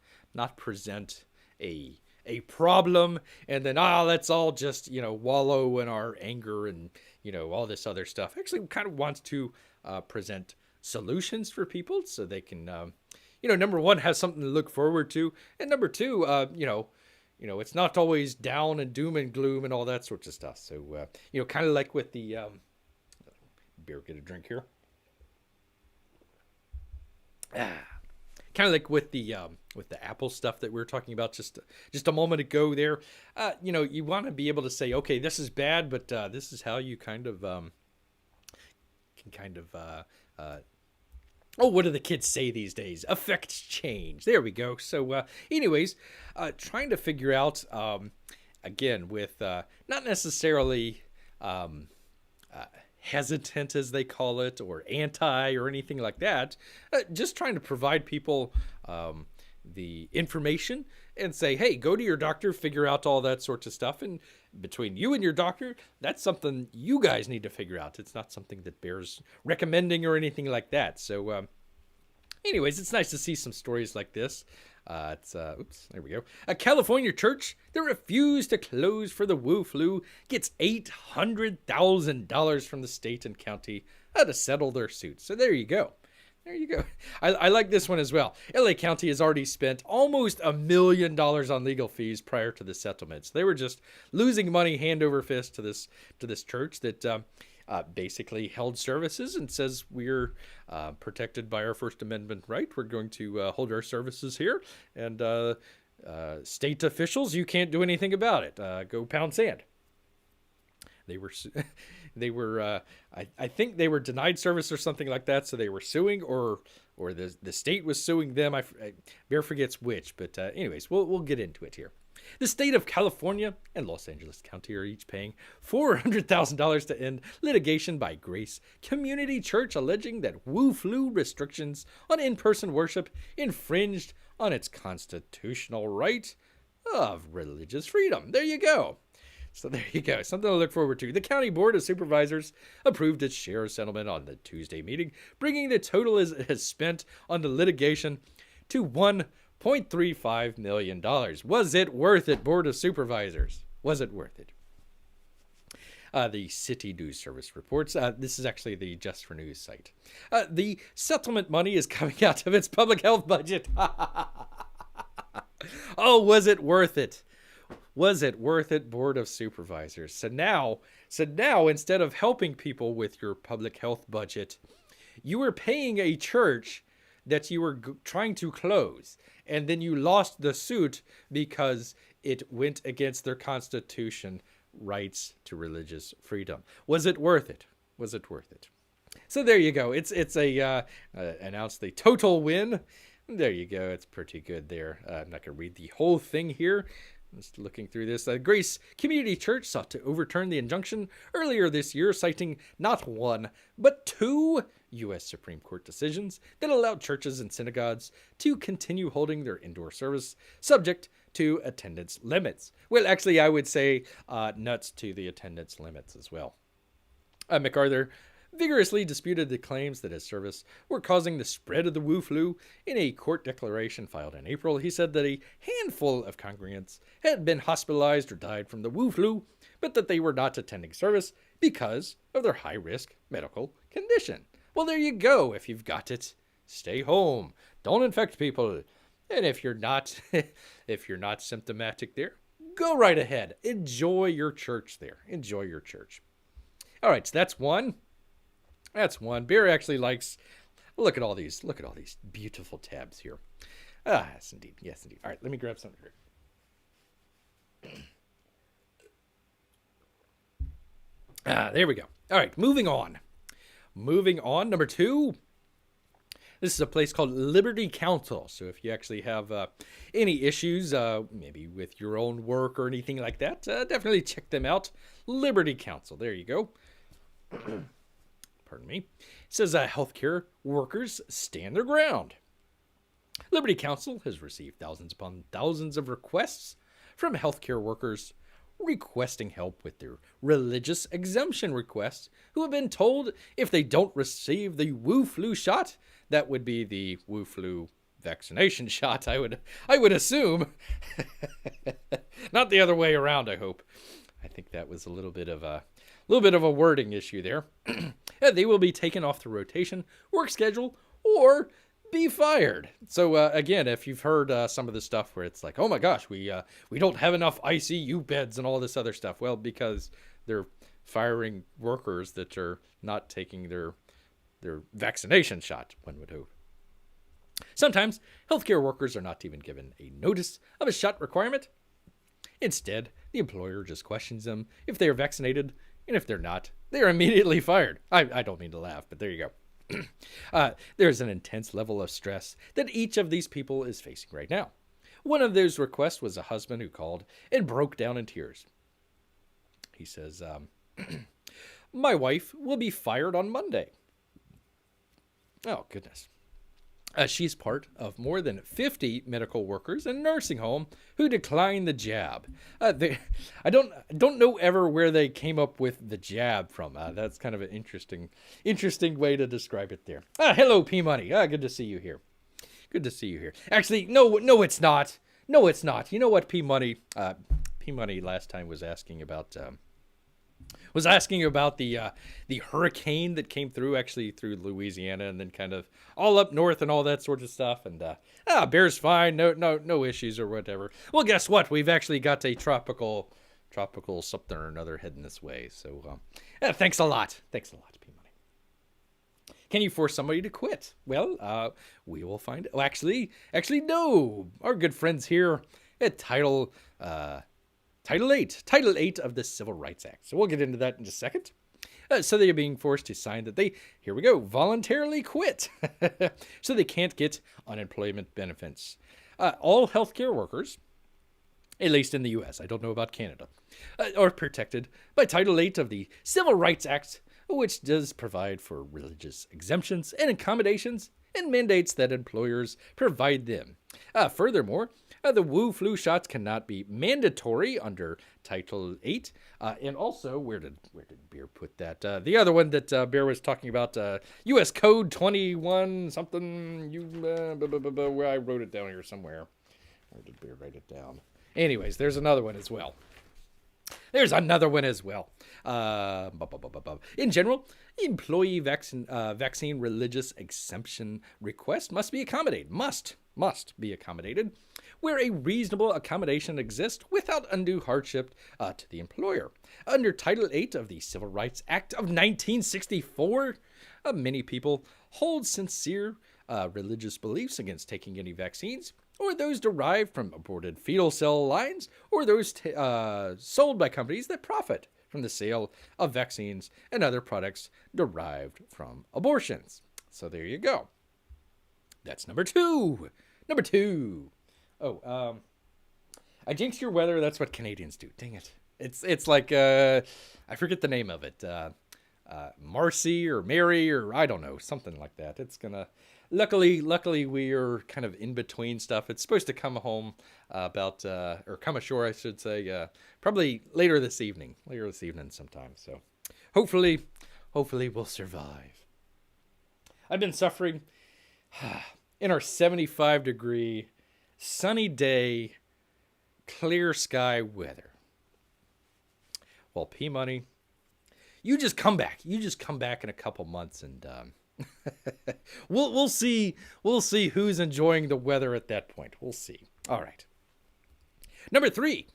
present a problem and then let's all just wallow in our anger and all this other stuff. Actually, kind of wants to present solutions for people so they can number one, have something to look forward to, and number two, it's not always down and doom and gloom and all that sorts of stuff. So, kind of like with the beer, get a drink here. Kind of like with the Apple stuff that we were talking about just a moment ago there. You want to be able to say, okay, this is bad, but this is how you kind of can kind of what do the kids say these days? Affect change. There we go. So, anyways, trying to figure out again with not necessarily hesitant, as they call it, or anti or anything like that, just trying to provide people the information and say, hey, go to your doctor, figure out all that sorts of stuff. And between you and your doctor, that's something you guys need to figure out. It's not something that bears recommending or anything like that. So anyways, it's nice to see some stories like this. There we go. A California church that refused to close for the Wu flu gets $800,000 from the state and county to settle their suit. So there you go. There you go. I like this one as well. LA County has already spent almost $1 million on legal fees prior to the settlement. So they were just losing money hand over fist to this church that basically held services and says we're protected by our First Amendment right. We're going to hold our services here, and state officials, you can't do anything about it. Go pound sand. I think they were denied service or something like that, so they were suing, or the state was suing them. Bear forgets which, but anyways, we'll get into it here. The state of California and Los Angeles County are each paying $400,000 to end litigation by Grace Community Church, alleging that Wu flu restrictions on in-person worship infringed on its constitutional right of religious freedom. There you go. So there you go. Something to look forward to. The County Board of Supervisors approved its share of settlement on the Tuesday meeting, bringing the total it has spent on the litigation to $1.35 million. Was it worth it, Board of Supervisors? Was it worth it? The City News Service reports, this is actually the Just for News site. The settlement money is coming out of its public health budget. Oh, was it worth it? Was it worth it, Board of Supervisors? So now, instead of helping people with your public health budget, you were paying a church that you were trying to close, and then you lost the suit because it went against their constitution rights to religious freedom. Was it worth it? Was it worth it? So there you go. It's announced the total win. There you go. It's pretty good there. I'm not going to read the whole thing here. Just looking through this, Grace Community Church sought to overturn the injunction earlier this year, citing not one, but two U.S. Supreme Court decisions that allowed churches and synagogues to continue holding their indoor service subject to attendance limits. Well, actually, I would say nuts to the attendance limits as well. MacArthur vigorously disputed the claims that his service were causing the spread of the Wu flu. In a court declaration filed in April, he said that a handful of congregants had been hospitalized or died from the Wu flu, but that they were not attending service because of their high-risk medical condition. Well, there you go. If you've got it, stay home. Don't infect people. And if you're not symptomatic there, go right ahead. Enjoy your church there. Enjoy your church. All right, so that's one. That's one. Bear actually likes. Look at all these beautiful tabs here. Yes, indeed. Yes, indeed. All right, let me grab some here. There we go. All right, moving on. Number 2. This is a place called Liberty Counsel. So if you actually have any issues, maybe with your own work or anything like that, definitely check them out. Liberty Counsel. There you go. Pardon me. It says healthcare workers stand their ground. Liberty Counsel has received thousands upon thousands of requests from healthcare workers requesting help with their religious exemption requests, who have been told if they don't receive the Wu flu shot, that would be the Wu flu vaccination shot, I would assume. Not the other way around, I hope. I think that was a little bit of a wording issue there. They will be taken off the rotation work schedule, or be fired. So again, if you've heard some of the stuff where it's like, oh my gosh, we don't have enough ICU beds and all this other stuff. Well, because they're firing workers that are not taking their vaccination shot, one would hope. Sometimes healthcare workers are not even given a notice of a shot requirement. Instead, the employer just questions them if they are vaccinated, and if they're not, they are immediately fired. I don't mean to laugh, but there you go. There's an intense level of stress that each of these people is facing right now. One of those requests was a husband who called and broke down in tears. He says, my wife will be fired on Monday. Oh, goodness. She's part of more than 50 medical workers in a nursing home who declined the jab. I don't know ever where they came up with the jab from. That's kind of an interesting way to describe it there. Hello, P Money. Good to see you here. Good to see you here. Actually, no, it's not. No, it's not. You know what, P Money? P Money last time was asking about the hurricane that came through Louisiana and then kind of all up north and all that sort of stuff. And Bear's fine, no issues or whatever. Well, guess what? We've actually got a tropical something or another heading this way. So thanks a lot, P Money. Can you force somebody to quit? Well, we will find it. Oh, actually, no. Our good friends here at Title 8 of the Civil Rights Act. So we'll get into that in just a second. So they are being forced to sign that they, here we go, voluntarily quit. So they can't get unemployment benefits. All healthcare workers, at least in the U.S., I don't know about Canada, are protected by Title 8 of the Civil Rights Act, which does provide for religious exemptions and accommodations and mandates that employers provide them. Furthermore, the Wu flu shots cannot be mandatory under Title 8. And also, where did Bear put that? The other one that Bear was talking about, U.S. Code 21 something, where I wrote it down here somewhere. Where did Bear write it down? Anyways, there's another one as well. In general, employee vaccine religious exemption request must be accommodated. Must be accommodated where a reasonable accommodation exists without undue hardship to the employer. Under Title 8 of the Civil Rights Act of 1964, many people hold sincere religious beliefs against taking any vaccines, or those derived from aborted fetal cell lines, or those sold by companies that profit from the sale of vaccines and other products derived from abortions. So there you go. That's number two. Oh, I jinxed your weather. That's what Canadians do. Dang it. It's like, I forget the name of it. Marcy or Mary or I don't know, something like that. It's gonna, luckily we are kind of in between stuff. It's supposed to come home or come ashore, I should say, probably later this evening sometime. So hopefully we'll survive. I've been suffering in our 75-degree sunny day, clear sky weather. Well, P Money, you just come back in a couple months, and we'll see who's enjoying the weather at that point. We'll see. All right. Number 3.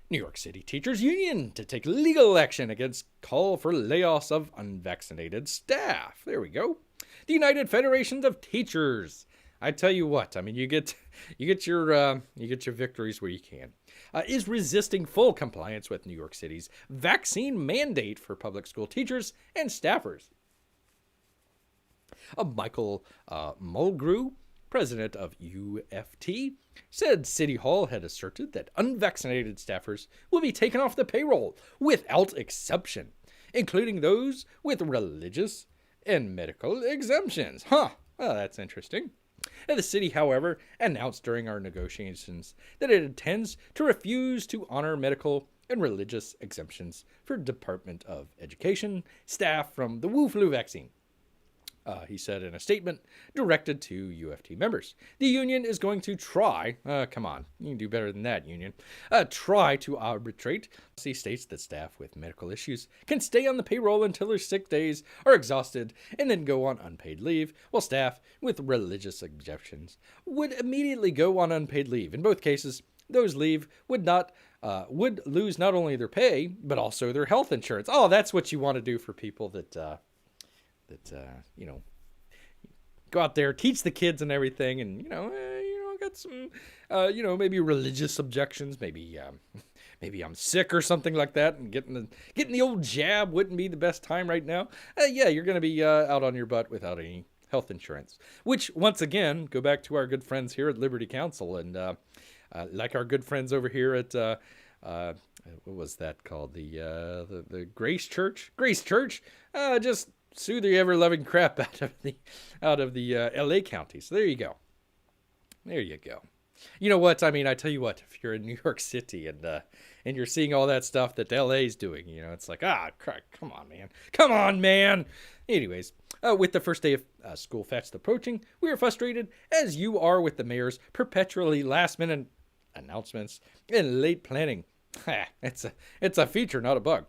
New York City Teachers Union to take legal action against call for layoffs of unvaccinated staff. There we go. The United Federations of Teachers. I tell you what, I mean, you get your victories where you can. Is resisting full compliance with New York City's vaccine mandate for public school teachers and staffers. Michael Mulgrew, president of UFT, said City Hall had asserted that unvaccinated staffers will be taken off the payroll without exception, including those with religious and medical exemptions. Well, that's interesting. The city, however, announced during our negotiations that it intends to refuse to honor medical and religious exemptions for Department of Education staff from the Wu flu vaccine. He said in a statement directed to UFT members. The union is going to try, come on, you can do better than that, union, try to arbitrate. He states that staff with medical issues can stay on the payroll until their sick days are exhausted and then go on unpaid leave, while staff with religious objections would immediately go on unpaid leave. In both cases, those leave would lose not only their pay, but also their health insurance. Oh, that's what you want to do for people that go out there, teach the kids and everything, and got some maybe religious objections, maybe I'm sick or something like that, and getting the old jab wouldn't be the best time right now. You're going to be out on your butt without any health insurance. Which, once again, go back to our good friends here at Liberty Council, and like our good friends over here at what was that called, the Grace Church? Just sue the ever-loving crap out of the LA County. So there you go. You know what? I mean, I tell you what, if you're in New York City and you're seeing all that stuff that LA's doing, it's like, come on, man. Anyways, with the first day of school fast approaching, we are frustrated, as you are, with the mayor's perpetually last-minute announcements and late planning. It's a feature, not a bug.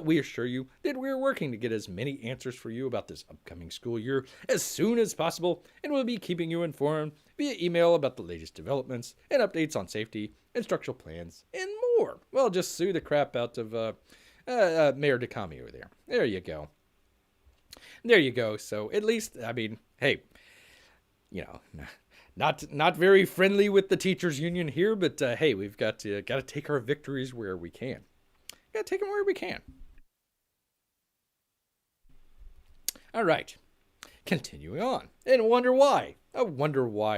We assure you that we're working to get as many answers for you about this upcoming school year as soon as possible, and we'll be keeping you informed via email about the latest developments and updates on safety, instructional plans, and more. Well, just sue the crap out of Mayor DeCami over there. There you go. So at least, I mean, hey, not very friendly with the teachers union here, but hey, we've got to take our victories where we can. Got to take them where we can. All right, continuing on, and wonder why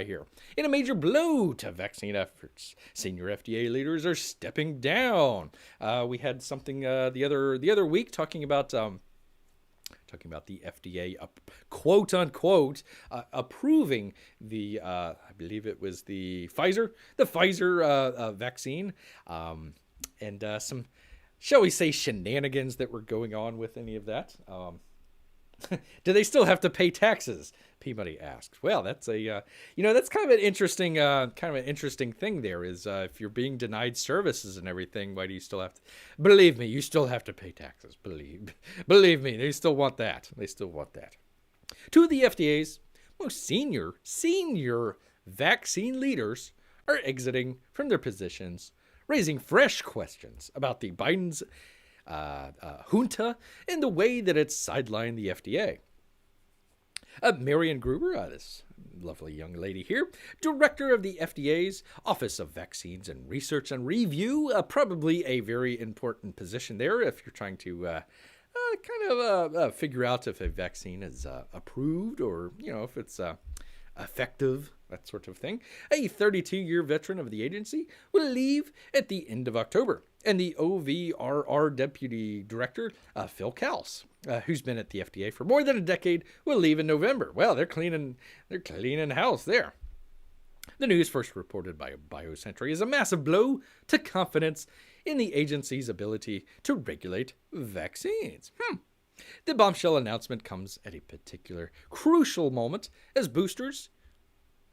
here. In a major blow to vaccine efforts, senior FDA leaders are stepping down. We had something the other week talking about the FDA, quote unquote, approving the, I believe it was the Pfizer vaccine, and some, shall we say, shenanigans that were going on with any of that. Do they still have to pay taxes? Peabody asked. Well, that's that's kind of an interesting thing there is, if you're being denied services and everything, why do you still have to? Believe me, you still have to pay taxes. Believe me, they still want that. Two of the FDA's most senior vaccine leaders are exiting from their positions, raising fresh questions about the Biden's junta and the way that it's sidelined the FDA. Marian Grrrrr, this lovely young lady here, director of the FDA's Office of Vaccines and Research and Review, probably a very important position there if you're trying to figure out if a vaccine is approved or, if it's effective, that sort of thing. A 32-year veteran of the agency will leave at the end of October. And the OVRR Deputy Director, Phil Kals, who's been at the FDA for more than a decade, will leave in November. Well, they're cleaning house there. The news, first reported by BioCentury, is a massive blow to confidence in the agency's ability to regulate vaccines. The bombshell announcement comes at a particular crucial moment as boosters,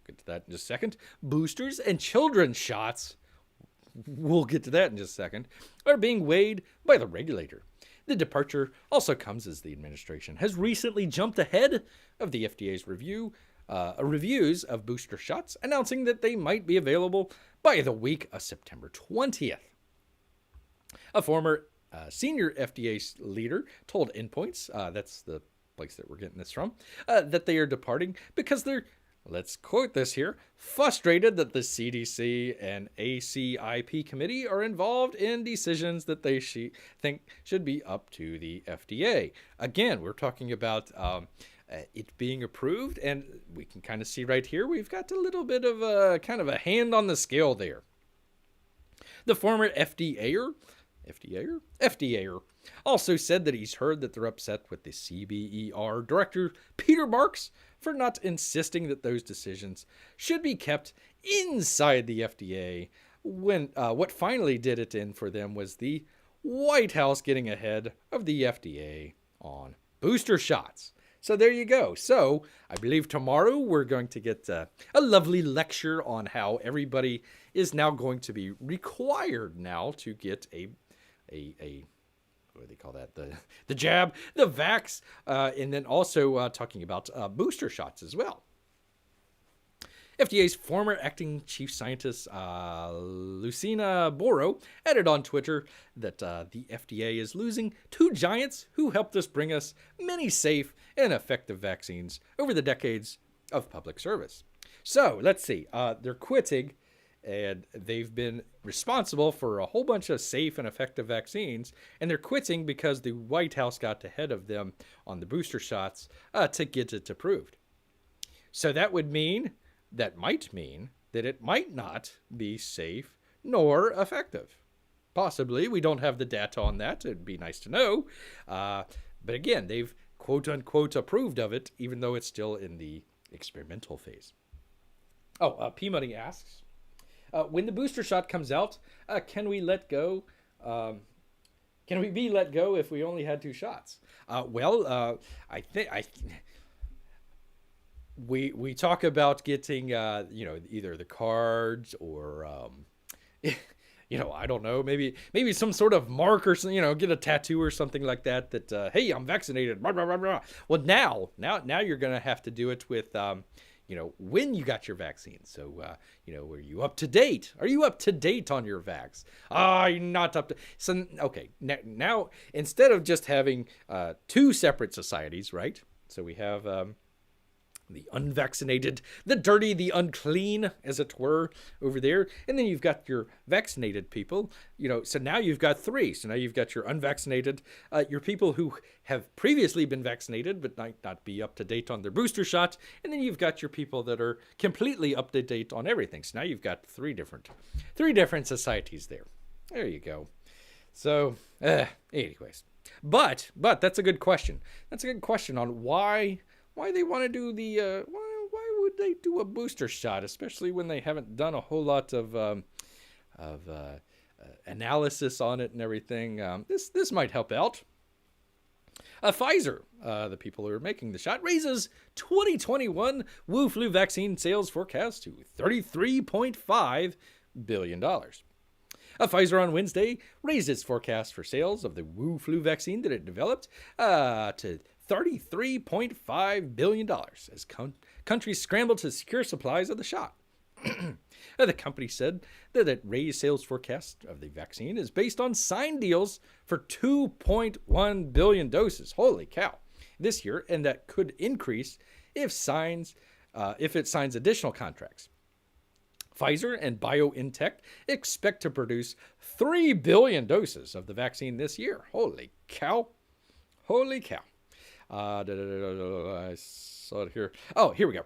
get to that in just a second, boosters and children's shots, we'll get to that in just a second, are being weighed by the regulator. The departure also comes as the administration has recently jumped ahead of the FDA's reviews of booster shots, announcing that they might be available by the week of September 20th. A former senior FDA leader told Endpoints, that's the place that we're getting this from, that they are departing because they're, let's quote this here, frustrated that the CDC and ACIP committee are involved in decisions that they think should be up to the FDA. Again, we're talking about it being approved, and we can kind of see right here, we've got a little bit of a kind of a hand on the scale there. The former FDAer also said that he's heard that they're upset with the CBER director, Peter Marks, for not insisting that those decisions should be kept inside the FDA, when what finally did it in for them was the White House getting ahead of the FDA on booster shots. So there you go. So I believe tomorrow we're going to get a lovely lecture on how everybody is now going to be required now to get a what do they call that? The jab, the vax, and then also talking about booster shots as well. FDA's former acting chief scientist, Lucina Boro, added on Twitter that the FDA is losing two giants who helped us bring us many safe and effective vaccines over the decades of public service. So let's see. They're quitting, and they've been responsible for a whole bunch of safe and effective vaccines, and they're quitting because the White House got ahead of them on the booster shots to get it approved. So that would mean... that might mean that it might not be safe nor effective. Possibly. We don't have the data on that. It'd be nice to know. But again, they've quote-unquote approved of it, even though it's still in the experimental phase. P-Money asks, when the booster shot comes out, can we let go? Can we be let go if we only had 2 shots? I think... We talk about getting, either the cards or, I don't know, maybe some sort of mark or something, get a tattoo or something like that, hey, I'm vaccinated, blah, blah, blah, blah. Well, now you're going to have to do it with, when you got your vaccine. So, were you up to date? Are you up to date on your vax? You're not up to, so, okay, now, instead of just having 2 separate societies, right? So we have, the unvaccinated, the dirty, the unclean, as it were, over there. And then you've got your vaccinated people, so now you've got 3. So now you've got your unvaccinated, your people who have previously been vaccinated but might not be up to date on their booster shot. And then you've got your people that are completely up to date on everything. So now you've got 3 different societies there. There you go. So, anyways. But that's a good question. That's a good question on why they want to do the why would they do a booster shot, especially when they haven't done a whole lot of analysis on it and everything. This might help out. Pfizer, the people who are making the shot, raises 2021 Wu flu vaccine sales forecast to $33.5 billion. Pfizer on Wednesday raised its forecast for sales of the Wu flu vaccine that it developed to $33.5 billion as countries scramble to secure supplies of the shot. The company said that it raised sales forecast of the vaccine is based on signed deals for 2.1 billion doses. Holy cow. This year, and that could increase if it signs additional contracts. Pfizer and BioNTech expect to produce 3 billion doses of the vaccine this year. Holy cow. Holy cow. I saw it here. Oh, here we go.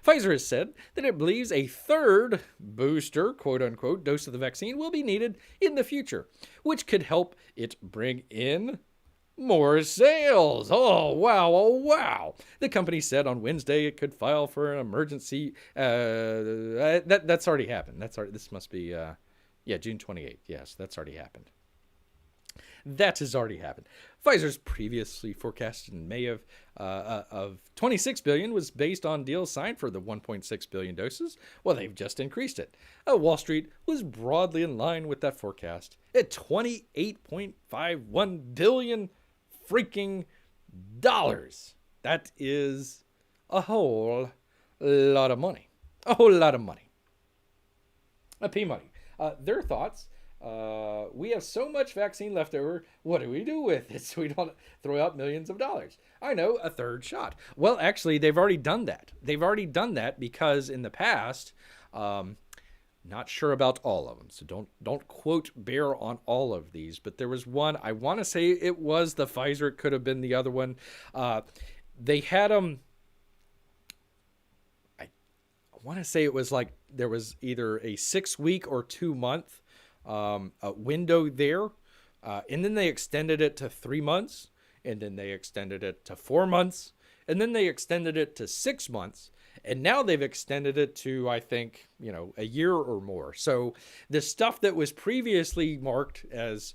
Pfizer has said that it believes a 3rd booster, quote unquote, dose of the vaccine will be needed in the future, which could help it bring in more sales. Oh, wow. Oh, wow. The company said on Wednesday it could file for an emergency. That's already happened. This must be, June 28th. Yes, that's already happened. That has already happened. Pfizer's previously forecast in May of 26 billion was based on deals signed for the 1.6 billion doses. Well, they've just increased it. Wall Street was broadly in line with that forecast at $28.51 billion freaking dollars. That is a whole lot of money. A whole lot of money. P-Money. Their thoughts. We have so much vaccine left over. What do we do with it so we don't throw out millions of dollars? I know, a 3rd shot. Well, actually, they've already done that. They've already done that because in the past, not sure about all of them. So don't quote bear on all of these. But there was one, I want to say it was the Pfizer. It could have been the other one. They had them. I want to say it was like there was either a 6-week or 2-month window there, and then they extended it to 3 months, and then they extended it to 4 months, and then they extended it to 6 months, and now they've extended it to, I think, a year or more. So the stuff that was previously marked as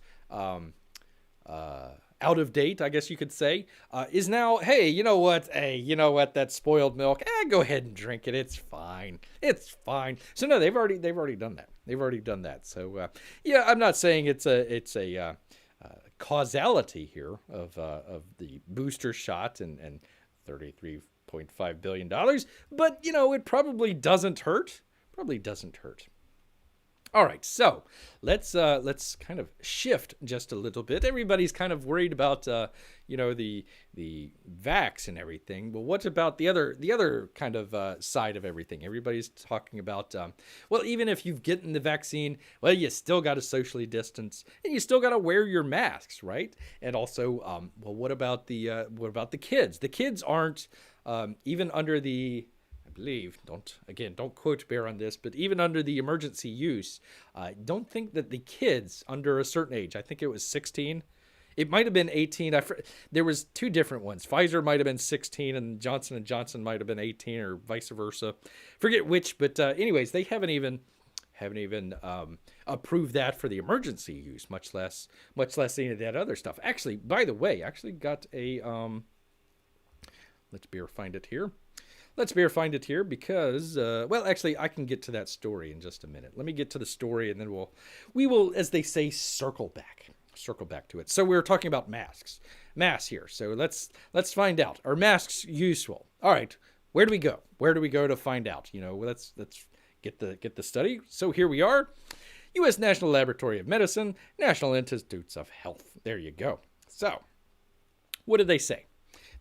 out of date, I guess you could say, is now, hey, you know what? Hey, you know what? That spoiled milk, go ahead and drink it. It's fine. It's fine. So no, they've already done that. They've already done that. So yeah, I'm not saying it's a causality here of the booster shot and $33.5 billion, but it probably doesn't hurt. Probably doesn't hurt. All right, so let's kind of shift just a little bit. Everybody's kind of worried about the vax and everything. But what about the other kind of side of everything? Everybody's talking about well, even if you've gotten the vaccine, well, you still got to socially distance and you still got to wear your masks, right? And also, well, what about the kids? The kids aren't even under the believe, don't quote Bear on this, but even under the emergency use, don't think that the kids under a certain age, I think it was 16, it might have been 18. There was two different ones. Pfizer might have been 16 and Johnson & Johnson might have been 18 or vice versa. Forget which, but anyways, they haven't even approved that for the emergency use, much less any of that other stuff. Actually, by the way, got a, let's Bear find it here. Let's Bear find it here because, well, actually, I can get to that story in just a minute. Let me get to the story, and then we will, as they say, circle back to it. So we were talking about masks here. So let's find out. Are masks useful? All right. Where do we go? Where do we go to find out? Let's get the study. So here we are. U.S. National Laboratory of Medicine, National Institutes of Health. There you go. So what did they say?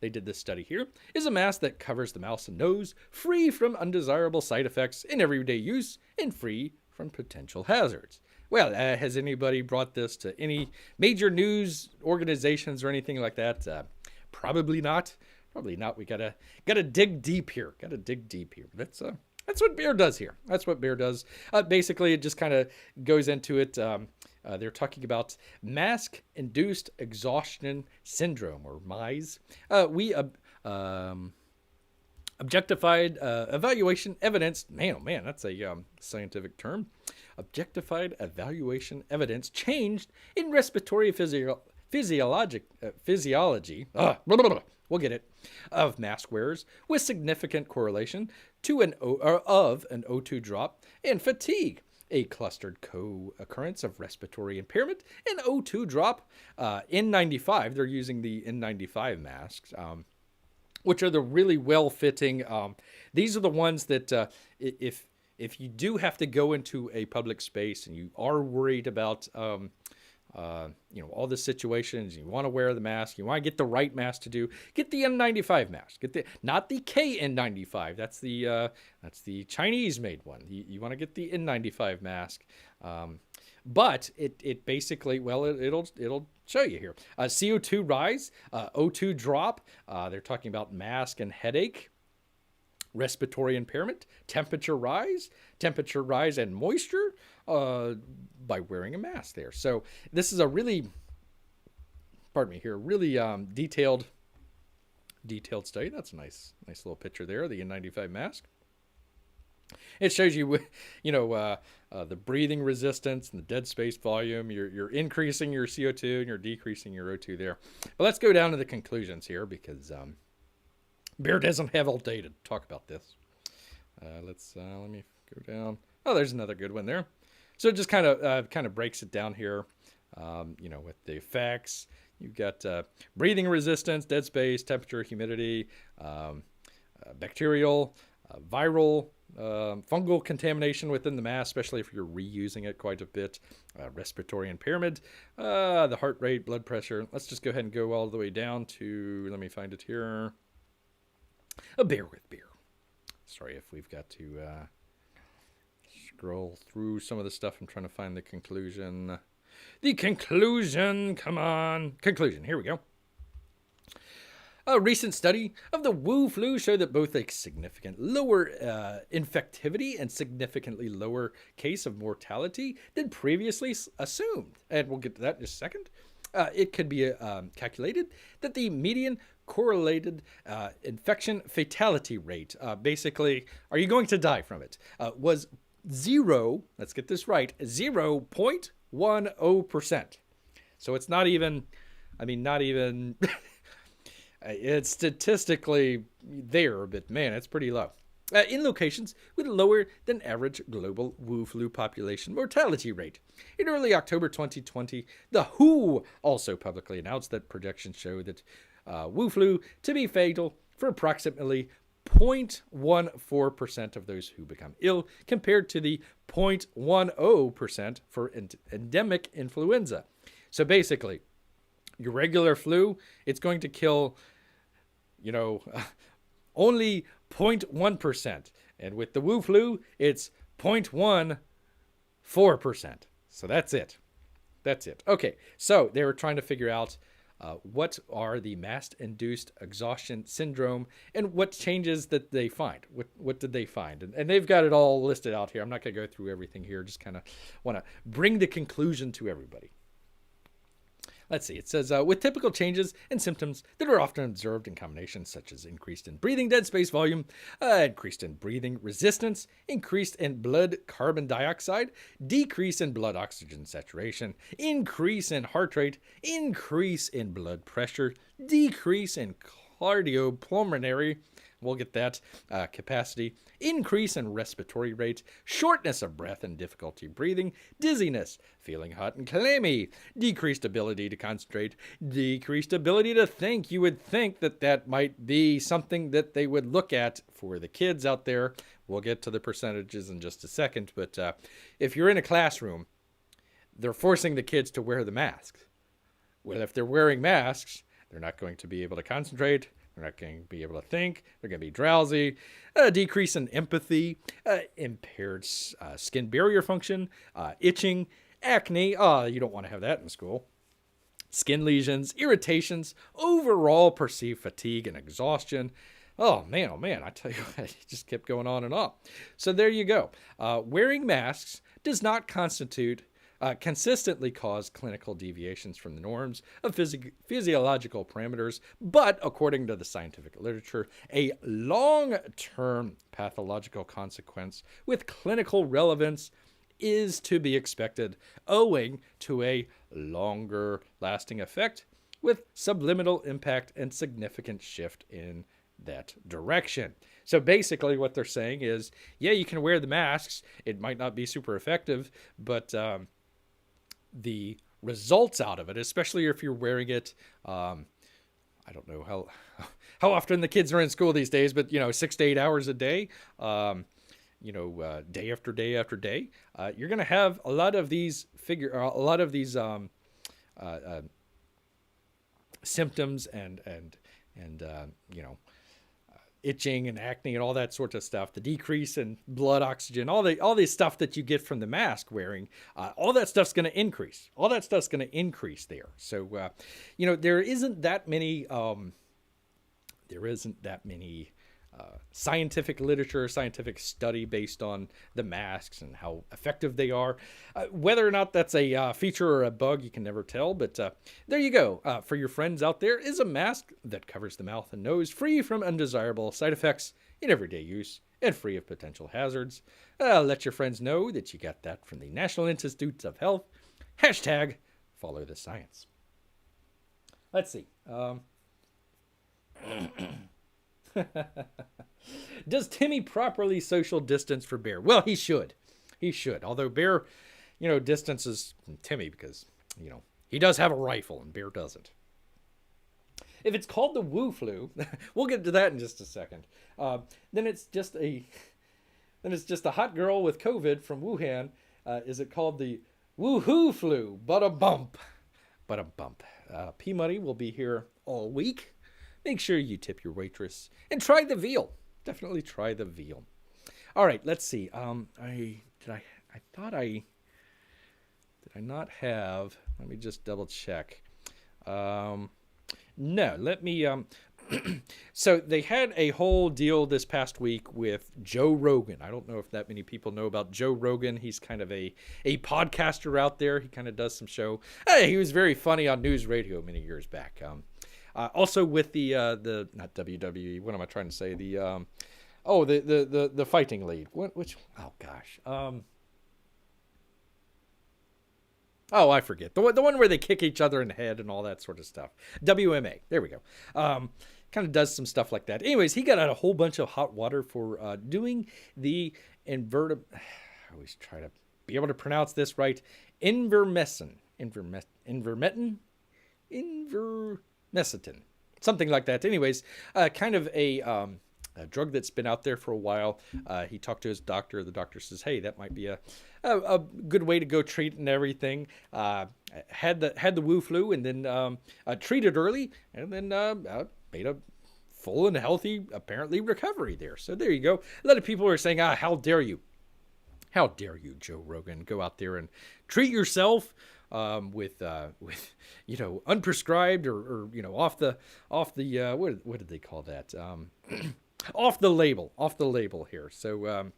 They did this study here, is a mask that covers the mouth and nose, free from undesirable side effects in everyday use, and free from potential hazards. Well, has anybody brought this to any major news organizations or anything like that? Probably not. Probably not. We gotta dig deep here. That's what Bear does here. That's what Bear does. Basically, it just kind of goes into it. They're talking about mask-induced exhaustion syndrome, or MISE. We objectified evaluation evidence. Man, oh man, that's a scientific term. Objectified evaluation evidence changed in respiratory physiology. We'll get it. Of mask wearers with significant correlation to an O2 drop and fatigue. A clustered co-occurrence of respiratory impairment and O2 drop. N95, they're using the N95 masks, which are the really well-fitting. These are the ones that if you do have to go into a public space and you are worried about all the situations, you want to wear the mask, you want to get the right mask to do, get the N95 mask. Not the KN95. That's the Chinese made one. You want to get the N95 mask. But it basically, well, it'll show you here. CO2 rise, O2 drop. They're talking about mask and headache. Respiratory impairment, temperature rise and moisture by wearing a mask there. So this is a really, detailed study. That's a nice little picture there, the N95 mask. It shows you, the breathing resistance and the dead space volume. You're increasing your CO2 and you're decreasing your O2 there. But let's go down to the conclusions here because Bear doesn't have all day to talk about this. Let me go down. Oh, there's another good one there. So it just kind of breaks it down here. With the effects, you've got breathing resistance, dead space, temperature, humidity, bacterial, viral, fungal contamination within the mask, especially if you're reusing it quite a bit, respiratory impairment, the heart rate, blood pressure. Let's just go ahead and go all the way down to, let me find it here. Bear with Bear. Sorry if we've got to scroll through some of the stuff. I'm trying to find the conclusion. The conclusion, come on. Conclusion, here we go. A recent study of the Wu flu showed that both a significant lower infectivity and significantly lower case of mortality than previously assumed. And we'll get to that in just a second. It could be calculated that the median correlated infection fatality rate, basically, are you going to die from it, was 0, let's get this right, 0.10%. So it's not even I mean, not even. It's statistically there, but man, it's pretty low. In locations with a lower than average global Wu flu population mortality rate. In early October 2020, the WHO also publicly announced that projections show that Wu flu to be fatal for approximately 0.14% of those who become ill, compared to the 0.10% for endemic influenza. So basically, your regular flu, it's going to kill, you know, only 0.1%. And with the Wu flu, it's 0.14%. So that's it. That's it. Okay, so they were trying to figure out what are the mast-induced exhaustion syndrome and what changes that they find. What did they find? And they've got it all listed out here. I'm not going to go through everything here. Just kind of want to bring the conclusion to everybody. Let's see. It says, with typical changes and symptoms that are often observed in combinations such as increased in breathing dead space volume, increased in breathing resistance, increased in blood carbon dioxide, decrease in blood oxygen saturation, increase in heart rate, increase in blood pressure, decrease in cardiopulmonary, we'll get that, capacity, increase in respiratory rate, shortness of breath and difficulty breathing, dizziness, feeling hot and clammy, decreased ability to concentrate, decreased ability to think. You would think that that might be something that they would look at for the kids out there. We'll get to the percentages in just a second, but if you're in a classroom, they're forcing the kids to wear the masks. Well, if they're wearing masks, they're not going to be able to concentrate. They're not going to be able to think. They're going to be drowsy. Decrease in empathy, impaired skin barrier function, itching, acne. You don't want to have that in school. Skin lesions, irritations, overall perceived fatigue and exhaustion. Oh man, I tell you what, it just kept going on and on. So there you go. Wearing masks does not consistently cause clinical deviations from the norms of physiological parameters, but according to the scientific literature, a long-term pathological consequence with clinical relevance is to be expected, owing to a longer lasting effect with subliminal impact and significant shift in that direction. So basically what they're saying is, yeah, you can wear the masks. It might not be super effective, but the results out of it, especially if you're wearing it, I don't know how often the kids are in school these days, but 6 to 8 hours a day, day after day after day, you're going to have a lot of these symptoms and itching and acne and all that sort of stuff, the decrease in blood oxygen, all this stuff that you get from the mask wearing, all that stuff's going to increase. All that stuff's going to increase there. So, there isn't that many scientific literature, scientific study based on the masks and how effective they are. Whether or not that's a feature or a bug, you can never tell. But there you go. For your friends out there is a mask that covers the mouth and nose, free from undesirable side effects in everyday use and free of potential hazards. Let your friends know that you got that from the National Institutes of Health. Hashtag follow the science. Let's see. Does Timmy properly social distance for Bear? Well, he should. He should. Although Bear, distances Timmy because, he does have a rifle and Bear doesn't. If it's called the Wu flu, we'll get to that in just a second. Then it's just a hot girl with COVID from Wuhan. Is it called the Woohoo flu? But a bump. P Money will be here all week. Make sure you tip your waitress and try the veal. Definitely try the veal. All right, let's see. Did I not have? Let me just double check. No, let me. So they had a whole deal this past week with Joe Rogan. I don't know if that many people know about Joe Rogan. He's kind of a podcaster out there. He kind of does some show. He was very funny on news radio many years back. Also with the not WWE. What am I trying to say? The fighting league. Oh, I forget. The one where they kick each other in the head and all that sort of stuff. WMA. There we go. Kind of does some stuff like that. Anyways, he got out a whole bunch of hot water for doing the I always try to be able to pronounce this right. Invermectin. Invermectin. Something like that. Anyways, kind of a drug that's been out there for a while. He talked to his doctor. The doctor says, "Hey, that might be a good way to go treat and everything." Had the Wu flu and then treated early and then made a full and healthy, apparently, recovery there. So there you go. A lot of people are saying, how dare you? How dare you, Joe Rogan, go out there and treat yourself with unprescribed or off the what did they call that? Off the label here. So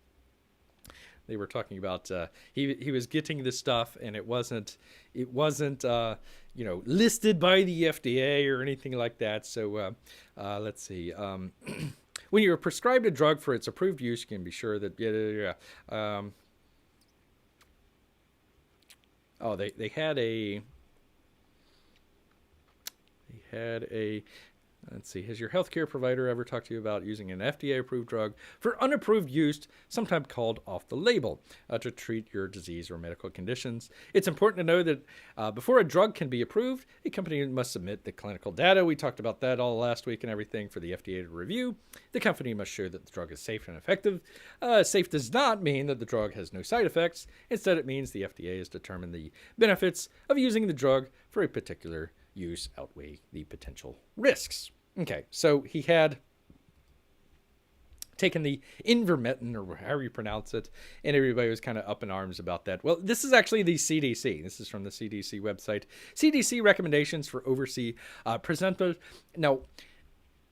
they were talking about he was getting this stuff and it wasn't listed by the FDA or anything like that. So let's see. When you're prescribed a drug for its approved use, you can be sure that they had a let's see. Has your healthcare provider ever talked to you about using an FDA-approved drug for unapproved use, sometimes called off the label, to treat your disease or medical conditions? It's important to know that before a drug can be approved, a company must submit the clinical data. We talked about that all last week and everything for the FDA to review. The company must show that the drug is safe and effective. Safe does not mean that the drug has no side effects. Instead, it means the FDA has determined the benefits of using the drug for a particular use outweigh the potential risks. Okay, so he had taken the Invermectin, or however you pronounce it, and everybody was kind of up in arms about that. Well, this is actually the CDC. This is from the CDC website. CDC recommendations for overseas presenters. Now,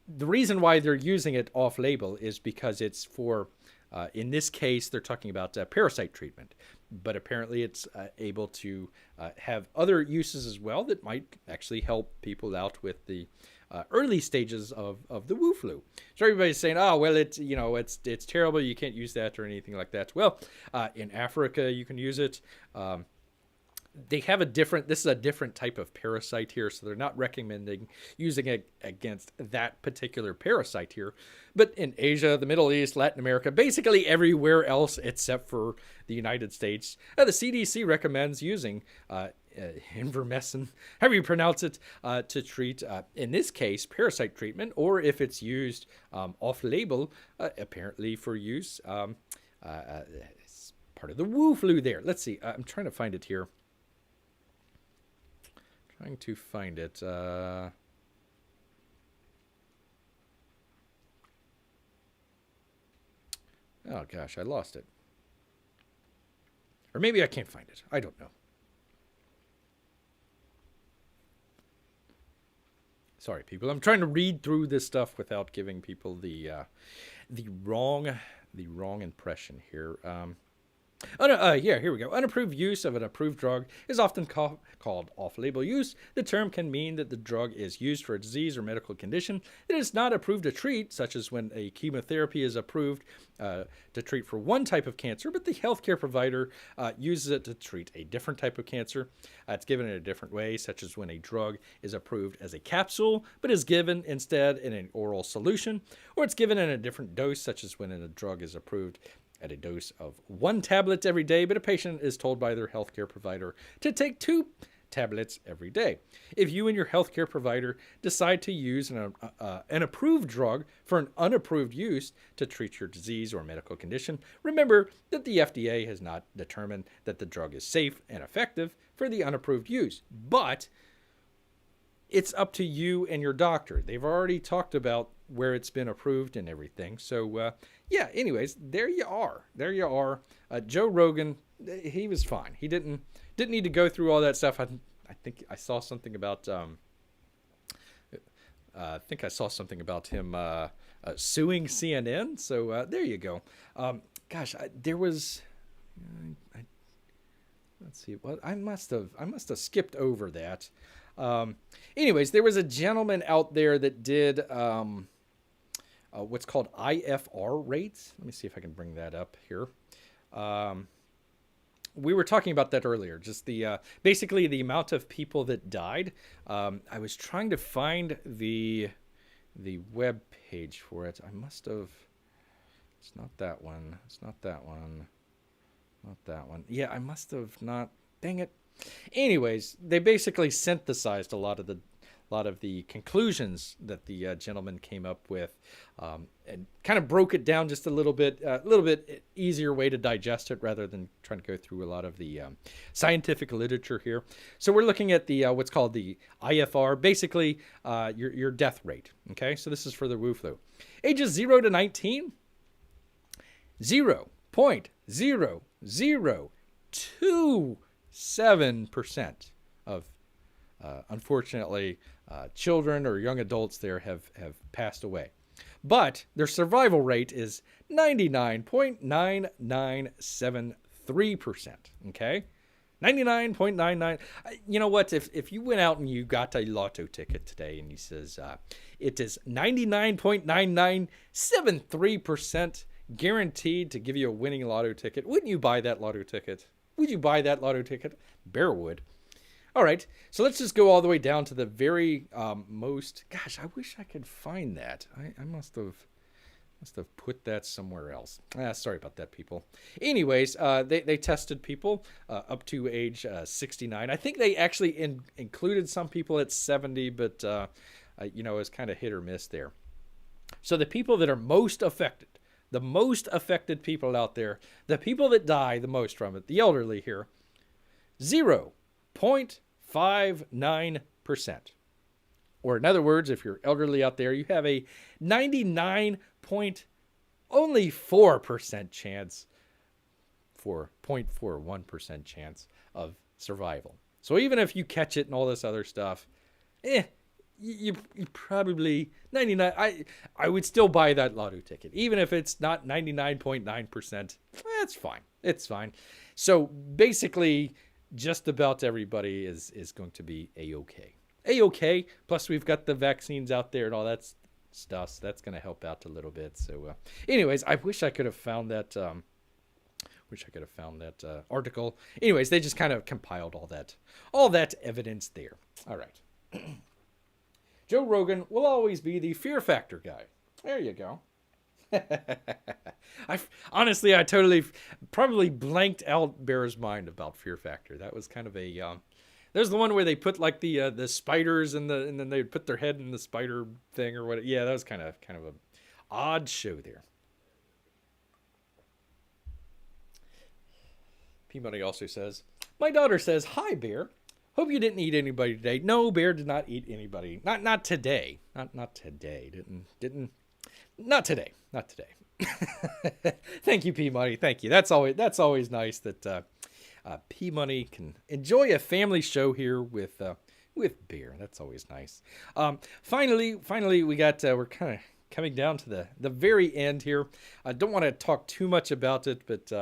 the reason why they're using it off-label is because it's for, in this case, they're talking about parasite treatment. But apparently it's able to have other uses as well that might actually help people out with the early stages of the Wu flu. So everybody's saying, oh, well, it's terrible. You can't use that or anything like that. Well, in Africa, you can use it. They have this is a different type of parasite here, so they're not recommending using it against that particular parasite here. But in Asia, the Middle East, Latin America, basically everywhere else except for the United States, the CDC recommends using Invermectin, however you pronounce it, to treat, in this case, parasite treatment, or if it's used off-label, apparently for use, it's part of the Wu flu there. Let's see. I'm trying to find it here. Trying to find it. Oh gosh, I lost it. Or maybe I can't find it. I don't know. Sorry, people. I'm trying to read through this stuff without giving people the wrong impression here. Yeah, here we go. Unapproved use of an approved drug is often called off-label use. The term can mean that the drug is used for a disease or medical condition that is not approved to treat, such as when a chemotherapy is approved to treat for one type of cancer, but the healthcare provider uses it to treat a different type of cancer. It's given in a different way, such as when a drug is approved as a capsule, but is given instead in an oral solution, or it's given in a different dose, such as when a drug is approved at a dose of 1 tablet every day, but a patient is told by their healthcare provider to take 2 tablets every day. If you and your healthcare provider decide to use an approved drug for an unapproved use to treat your disease or medical condition, remember that the FDA has not determined that the drug is safe and effective for the unapproved use, but it's up to you and your doctor. They've already talked about where it's been approved and everything. So, yeah, anyways, there you are. There you are. Joe Rogan, he was fine. He didn't need to go through all that stuff. I think I saw something about him suing CNN. So there you go. Gosh, there was. Let's see. Well, I must have skipped over that. Anyways, there was a gentleman out there that did what's called IFR rates. Let me see if I can bring that up here. we were talking about that earlier. Just the basically the amount of people that died. I was trying to find the web page for it. I must have. It's not that one. It's not that one. Not that one. Yeah, I must have not. Dang it. Anyways, they basically synthesized a lot of the conclusions that the gentleman came up with, and kind of broke it down just a little bit easier way to digest it rather than trying to go through a lot of the scientific literature here. So we're looking at the what's called the IFR, basically your death rate. Okay, so this is for the Wu flu. Ages 0 to 19, 0.0027% of unfortunately, children or young adults there have passed away. But their survival rate is 99.9973%. Okay? 99.99. You know what? If you went out and you got a lotto ticket today and he says it is 99.9973% guaranteed to give you a winning lotto ticket, wouldn't you buy that lotto ticket? Would you buy that lotto ticket? Bear would. All right, so let's just go all the way down to the very most. Gosh, I wish I could find that. I must have put that somewhere else. Sorry about that, people. Anyways, they tested people up to age 69. I think they actually included some people at 70, but it was kind of hit or miss there. So the people that are most affected, the most affected people out there, the people that die the most from it, the elderly here, 0.59%. Or in other words, if you're elderly out there, you have a 99.4% chance for 0.41% chance of survival. So even if you catch it and all this other stuff, you probably 99. I would still buy that lotto ticket, even if it's not 99.9%. It's fine. It's fine. So basically, just about everybody is going to be A-okay. A-okay. Plus, we've got the vaccines out there and all that stuff. So that's going to help out a little bit. So, anyways, I wish I could have found that. Article. Anyways, they just kind of compiled all that evidence there. All right. Joe Rogan will always be the fear factor guy. There you go. I totally probably blanked out Bear's mind about Fear Factor. That was kind of a there's the one where they put like the spiders and then they would put their head in the spider thing or what. Yeah, that was kind of a odd show there. P-Money also says, my daughter says, hi Bear. Hope you didn't eat anybody today. No, Bear did not eat anybody. Not today. Not today. Not today. Thank you, P-Money. Thank you. That's always nice that P-Money can enjoy a family show here with Bear. That's always nice. Finally, we got we're kind of coming down to the very end here. I don't want to talk too much about it, but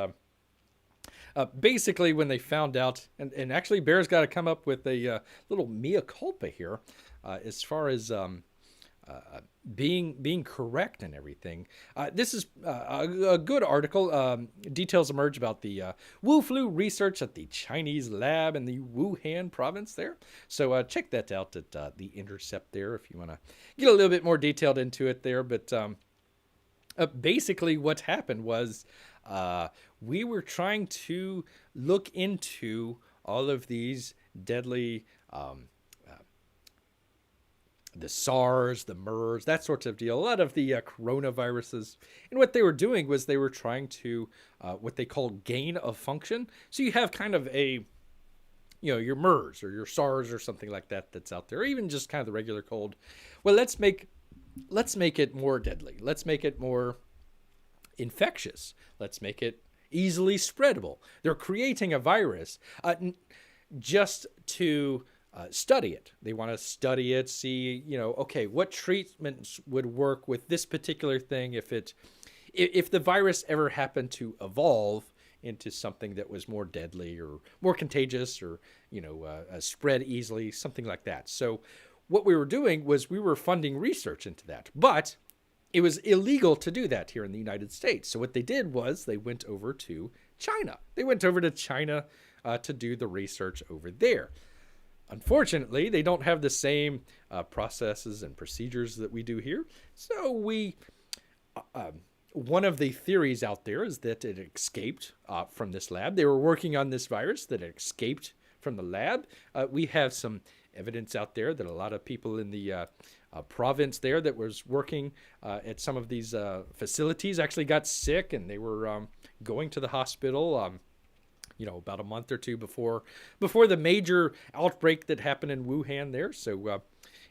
basically when they found out, and actually Bear's got to come up with a little mea culpa here, as far as being correct and everything. This is a good article. Details emerge about the Wu flu research at the Chinese lab in the Wuhan province there. So check that out at The Intercept there if you want to get a little bit more detailed into it there. But basically what happened was we were trying to look into all of these deadly the SARS, the MERS, that sort of deal, a lot of the coronaviruses. And what they were doing was they were trying to what they call gain of function. So you have kind of a, your MERS or your SARS or something like that that's out there, or even just kind of the regular cold. Well, let's make it more deadly. Let's make it more infectious. Let's make it easily spreadable. They're creating a virus just to study it. They want to study it, see, okay, what treatments would work with this particular thing if the virus ever happened to evolve into something that was more deadly or more contagious or, spread easily, something like that. So what we were doing was we were funding research into that, but it was illegal to do that here in the United States. So what they did was they went over to China. They went over to China to do the research over there. Unfortunately, they don't have the same processes and procedures that we do here. So one of the theories out there is that it escaped from this lab. They were working on this virus that it escaped from the lab. We have some evidence out there that a lot of people in the province there that was working at some of these facilities actually got sick, and they were going to the hospital about a month or two before the major outbreak that happened in Wuhan there. So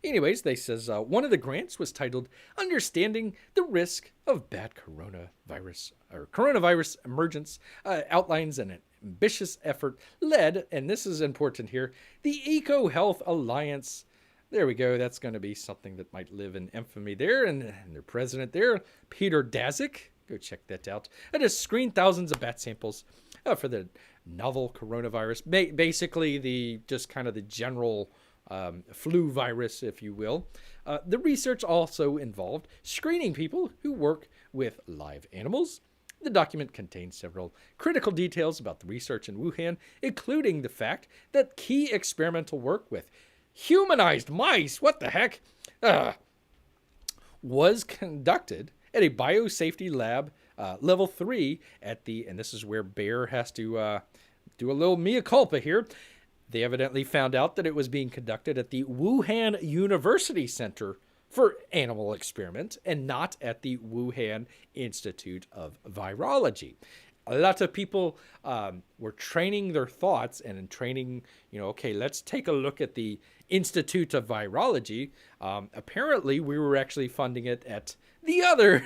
anyways, they says one of the grants was titled Understanding the Risk of Bad Coronavirus Emergence, outlines an ambitious effort led, and this is important here, the Eco Health Alliance. There we go. That's going to be something that might live in infamy there. And their president there, Peter Daszak, go check that out. And has screened thousands of bat samples for the novel coronavirus, basically the general flu virus, if you will. The research also involved screening people who work with live animals. The document contains several critical details about the research in Wuhan, including the fact that key experimental work with humanized mice, what the heck, was conducted at a biosafety lab, level 3 and this is where Bear has to do a little mea culpa here. They evidently found out that it was being conducted at the Wuhan University Center for Animal Experiment and not at the Wuhan Institute of Virology. A lot of people were training their thoughts and training, okay, let's take a look at the Institute of Virology. Apparently, we were actually funding it at the other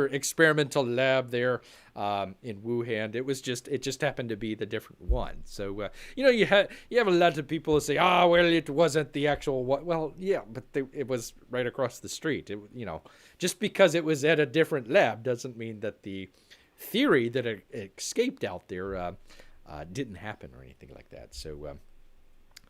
experimental lab there in Wuhan. It just happened to be the different one. So you have a lot of people who say, well, it wasn't the actual one. Well, yeah, but it was right across the street. Just because it was at a different lab doesn't mean that the theory that it escaped out there didn't happen or anything like that. So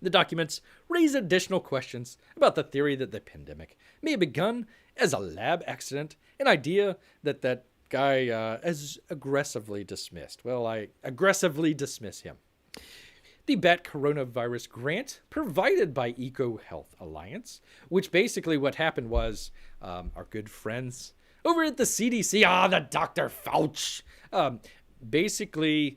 the documents raise additional questions about the theory that the pandemic may have begun as a lab accident, an idea that guy has aggressively dismissed. Well, I aggressively dismiss him. The bat coronavirus grant provided by Eco Health Alliance, which basically what happened was our good friends over at the CDC, the Dr. Fauci, basically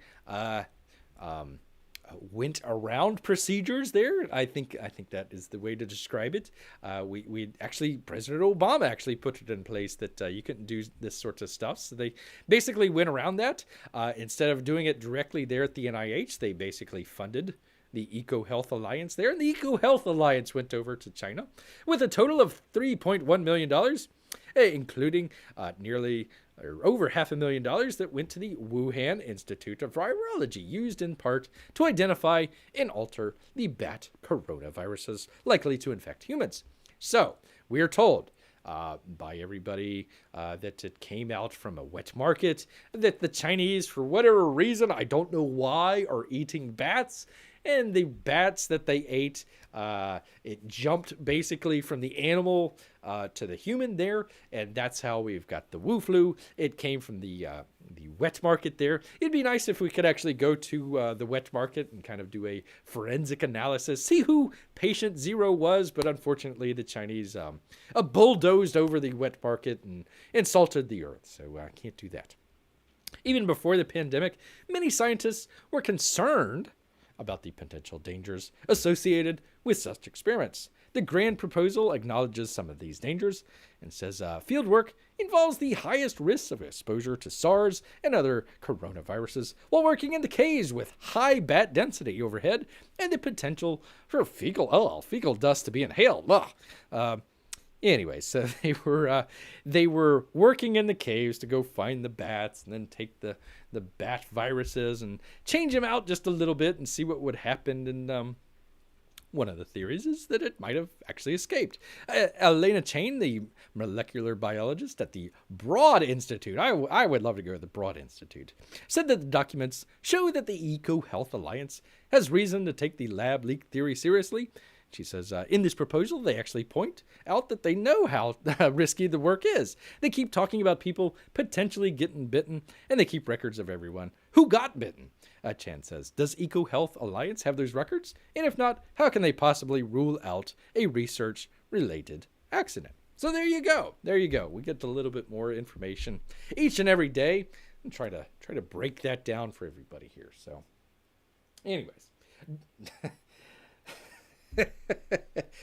went around procedures there. I think that is the way to describe it. President Obama actually put it in place that you couldn't do this sort of stuff. So they basically went around that. Instead of doing it directly there at the NIH, they basically funded the Eco Health Alliance there. And the Eco Health Alliance went over to China with a total of $3.1 million, including over $500,000 that went to the Wuhan Institute of Virology, used in part to identify and alter the bat coronaviruses likely to infect humans. So, we are told by everybody that it came out from a wet market, that the Chinese, for whatever reason, I don't know why, are eating bats. And the bats that they ate, it jumped basically from the animal to the human there, and that's how we've got the Wu flu. It came from the wet market there. It'd be nice if we could actually go to the wet market and kind of do a forensic analysis, see who patient 0 was, but unfortunately the Chinese bulldozed over the wet market and insulted the earth, so I can't do that. Even before the pandemic, many scientists were concerned about the potential dangers associated with such experiments. The grant proposal acknowledges some of these dangers and says fieldwork involves the highest risks of exposure to SARS and other coronaviruses while working in the caves with high bat density overhead and the potential for fecal dust to be inhaled. Anyway, so they were working in the caves to go find the bats and then take the bat viruses and change them out just a little bit and see what would happen. And one of the theories is that it might have actually escaped. Elena Chain, the molecular biologist at the Broad Institute, I would love to go to the Broad Institute, said that the documents show that the Eco Health Alliance has reason to take the lab leak theory seriously. She says, in this proposal, they actually point out that they know how risky the work is. They keep talking about people potentially getting bitten, and they keep records of everyone who got bitten. Chan says, does EcoHealth Alliance have those records? And if not, how can they possibly rule out a research-related accident? So there you go. There you go. We get a little bit more information each and every day and try to break that down for everybody here. So anyways,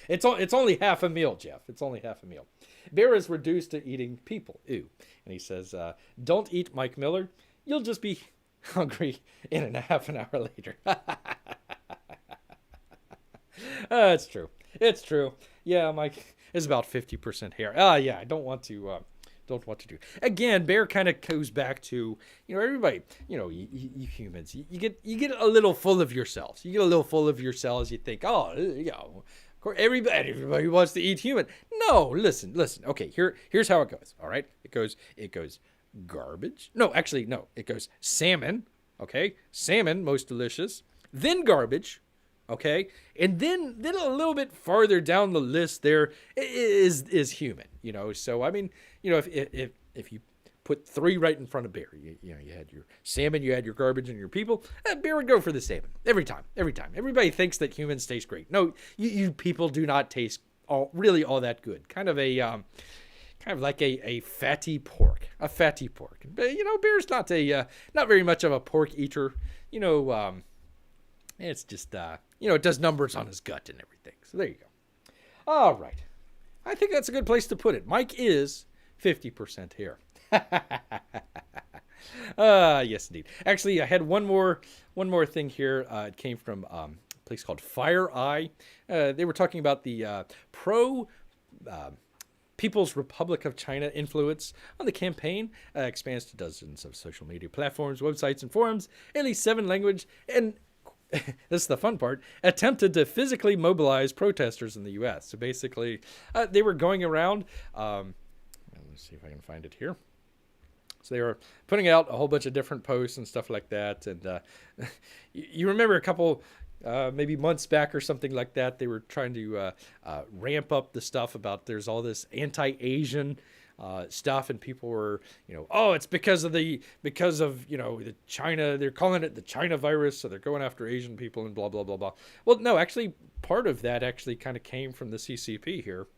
it's only half a meal, Jeff. It's only half a meal. Bear is reduced to eating people. Ew. And he says, don't eat Mike Miller. You'll just be hungry in a half an hour later. It's true. It's true. Yeah, Mike is about 50% hair. Yeah, I don't want to do. Again, Bear kind of goes back to, everybody, you humans, you get a little full of yourselves. You get a little full of yourselves. You think, of course, everybody wants to eat human. No, listen. Okay, here's how it goes. All right, it goes garbage. No, actually, no. It goes salmon. Okay, salmon, most delicious. Then garbage. Okay, and then a little bit farther down the list there is human. So I mean, if you put 3 right in front of Bear, you had your salmon, you had your garbage, and your people. Bear would go for the salmon every time. Everybody thinks that humans taste great. No, you people do not taste really all that good. Kind of like a fatty pork. But Bear's not very much of a pork eater. It's just it does numbers on his gut and everything. So there you go. All right. I think that's a good place to put it. Mike is 50% hair. Yes, indeed. Actually, I had one more thing here. It came from a place called Fire Eye. They were talking about the pro People's Republic of China influence on the campaign. Expands to dozens of social media platforms, websites, and forums, at least 7 languages, and this is the fun part, attempted to physically mobilize protesters in the U.S. So basically, they were going around. Let's see if I can find it here. So they were putting out a whole bunch of different posts and stuff like that. And you remember a couple, maybe months back or something like that, they were trying to ramp up the stuff about there's all this anti-Asian stuff, and people were, it's because of the China, they're calling it the China virus, so they're going after Asian people and blah, blah, blah, blah. Well, no, actually, part of that actually kind of came from the CCP here,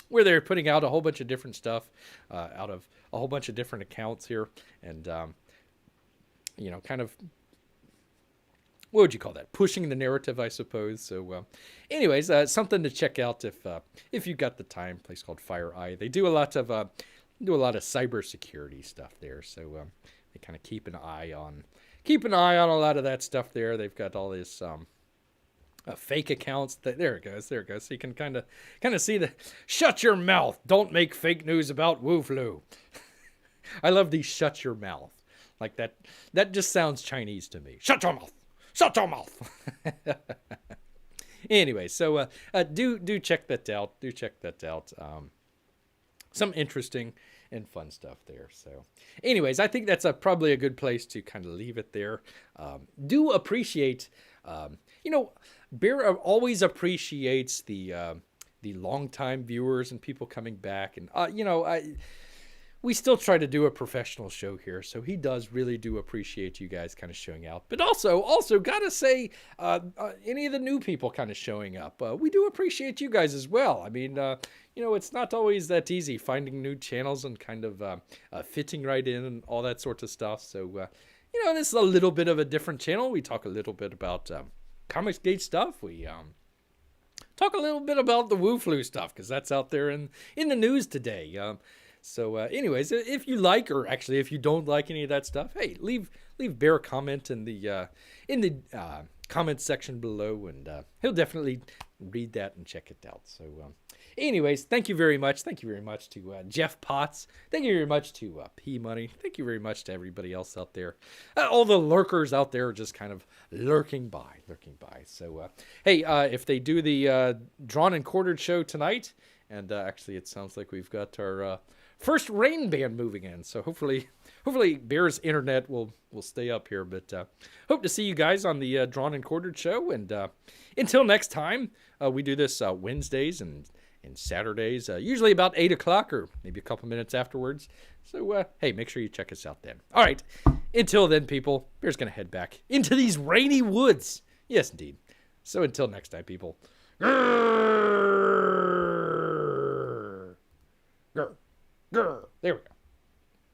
where they're putting out a whole bunch of different stuff out of a whole bunch of different accounts here, and, kind of, what would you call that? Pushing the narrative, I suppose. So, anyways, something to check out if you got the time. A place called Fire Eye. They do a lot of cybersecurity stuff there. So they kind of keep an eye on a lot of that stuff there. They've got all this fake accounts. There it goes. So you can kind of see the shut your mouth. Don't make fake news about Wu Flu. I love the shut your mouth. Like that. That just sounds Chinese to me. Shut your mouth. Shut your mouth. Anyway, so do check that out. Do check that out. Some interesting and fun stuff there. So, anyways, I think that's probably a good place to kind of leave it there. Do appreciate, Bear always appreciates the longtime viewers and people coming back, and we still try to do a professional show here, so he does really do appreciate you guys kind of showing out. But also gotta say, any of the new people kind of showing up, we do appreciate you guys as well. I mean, it's not always that easy finding new channels and kind of fitting right in and all that sort of stuff. So, this is a little bit of a different channel. We talk a little bit about Comicsgate stuff. We talk a little bit about the Wu Flu stuff, because that's out there in the news today. So, anyways, if you like, or actually if you don't like any of that stuff, hey, leave Bear a comment in the comment section below, and he'll definitely read that and check it out. So, anyways, thank you very much. Thank you very much to Jeff Potts. Thank you very much to P Money. Thank you very much to everybody else out there. All the lurkers out there are just kind of lurking by. So, hey, if they do the Drawn and Quartered show tonight, and actually it sounds like we've got our first rain band moving in. So hopefully Bear's internet will stay up here. But hope to see you guys on the Drawn and Quartered show. And until next time, we do this Wednesdays and Saturdays, usually about 8 o'clock or maybe a couple minutes afterwards. So, hey, make sure you check us out then. All right. Until then, people, Bear's going to head back into these rainy woods. Yes, indeed. So until next time, people. Grrrr. Grrrr. Grrrr. There we go.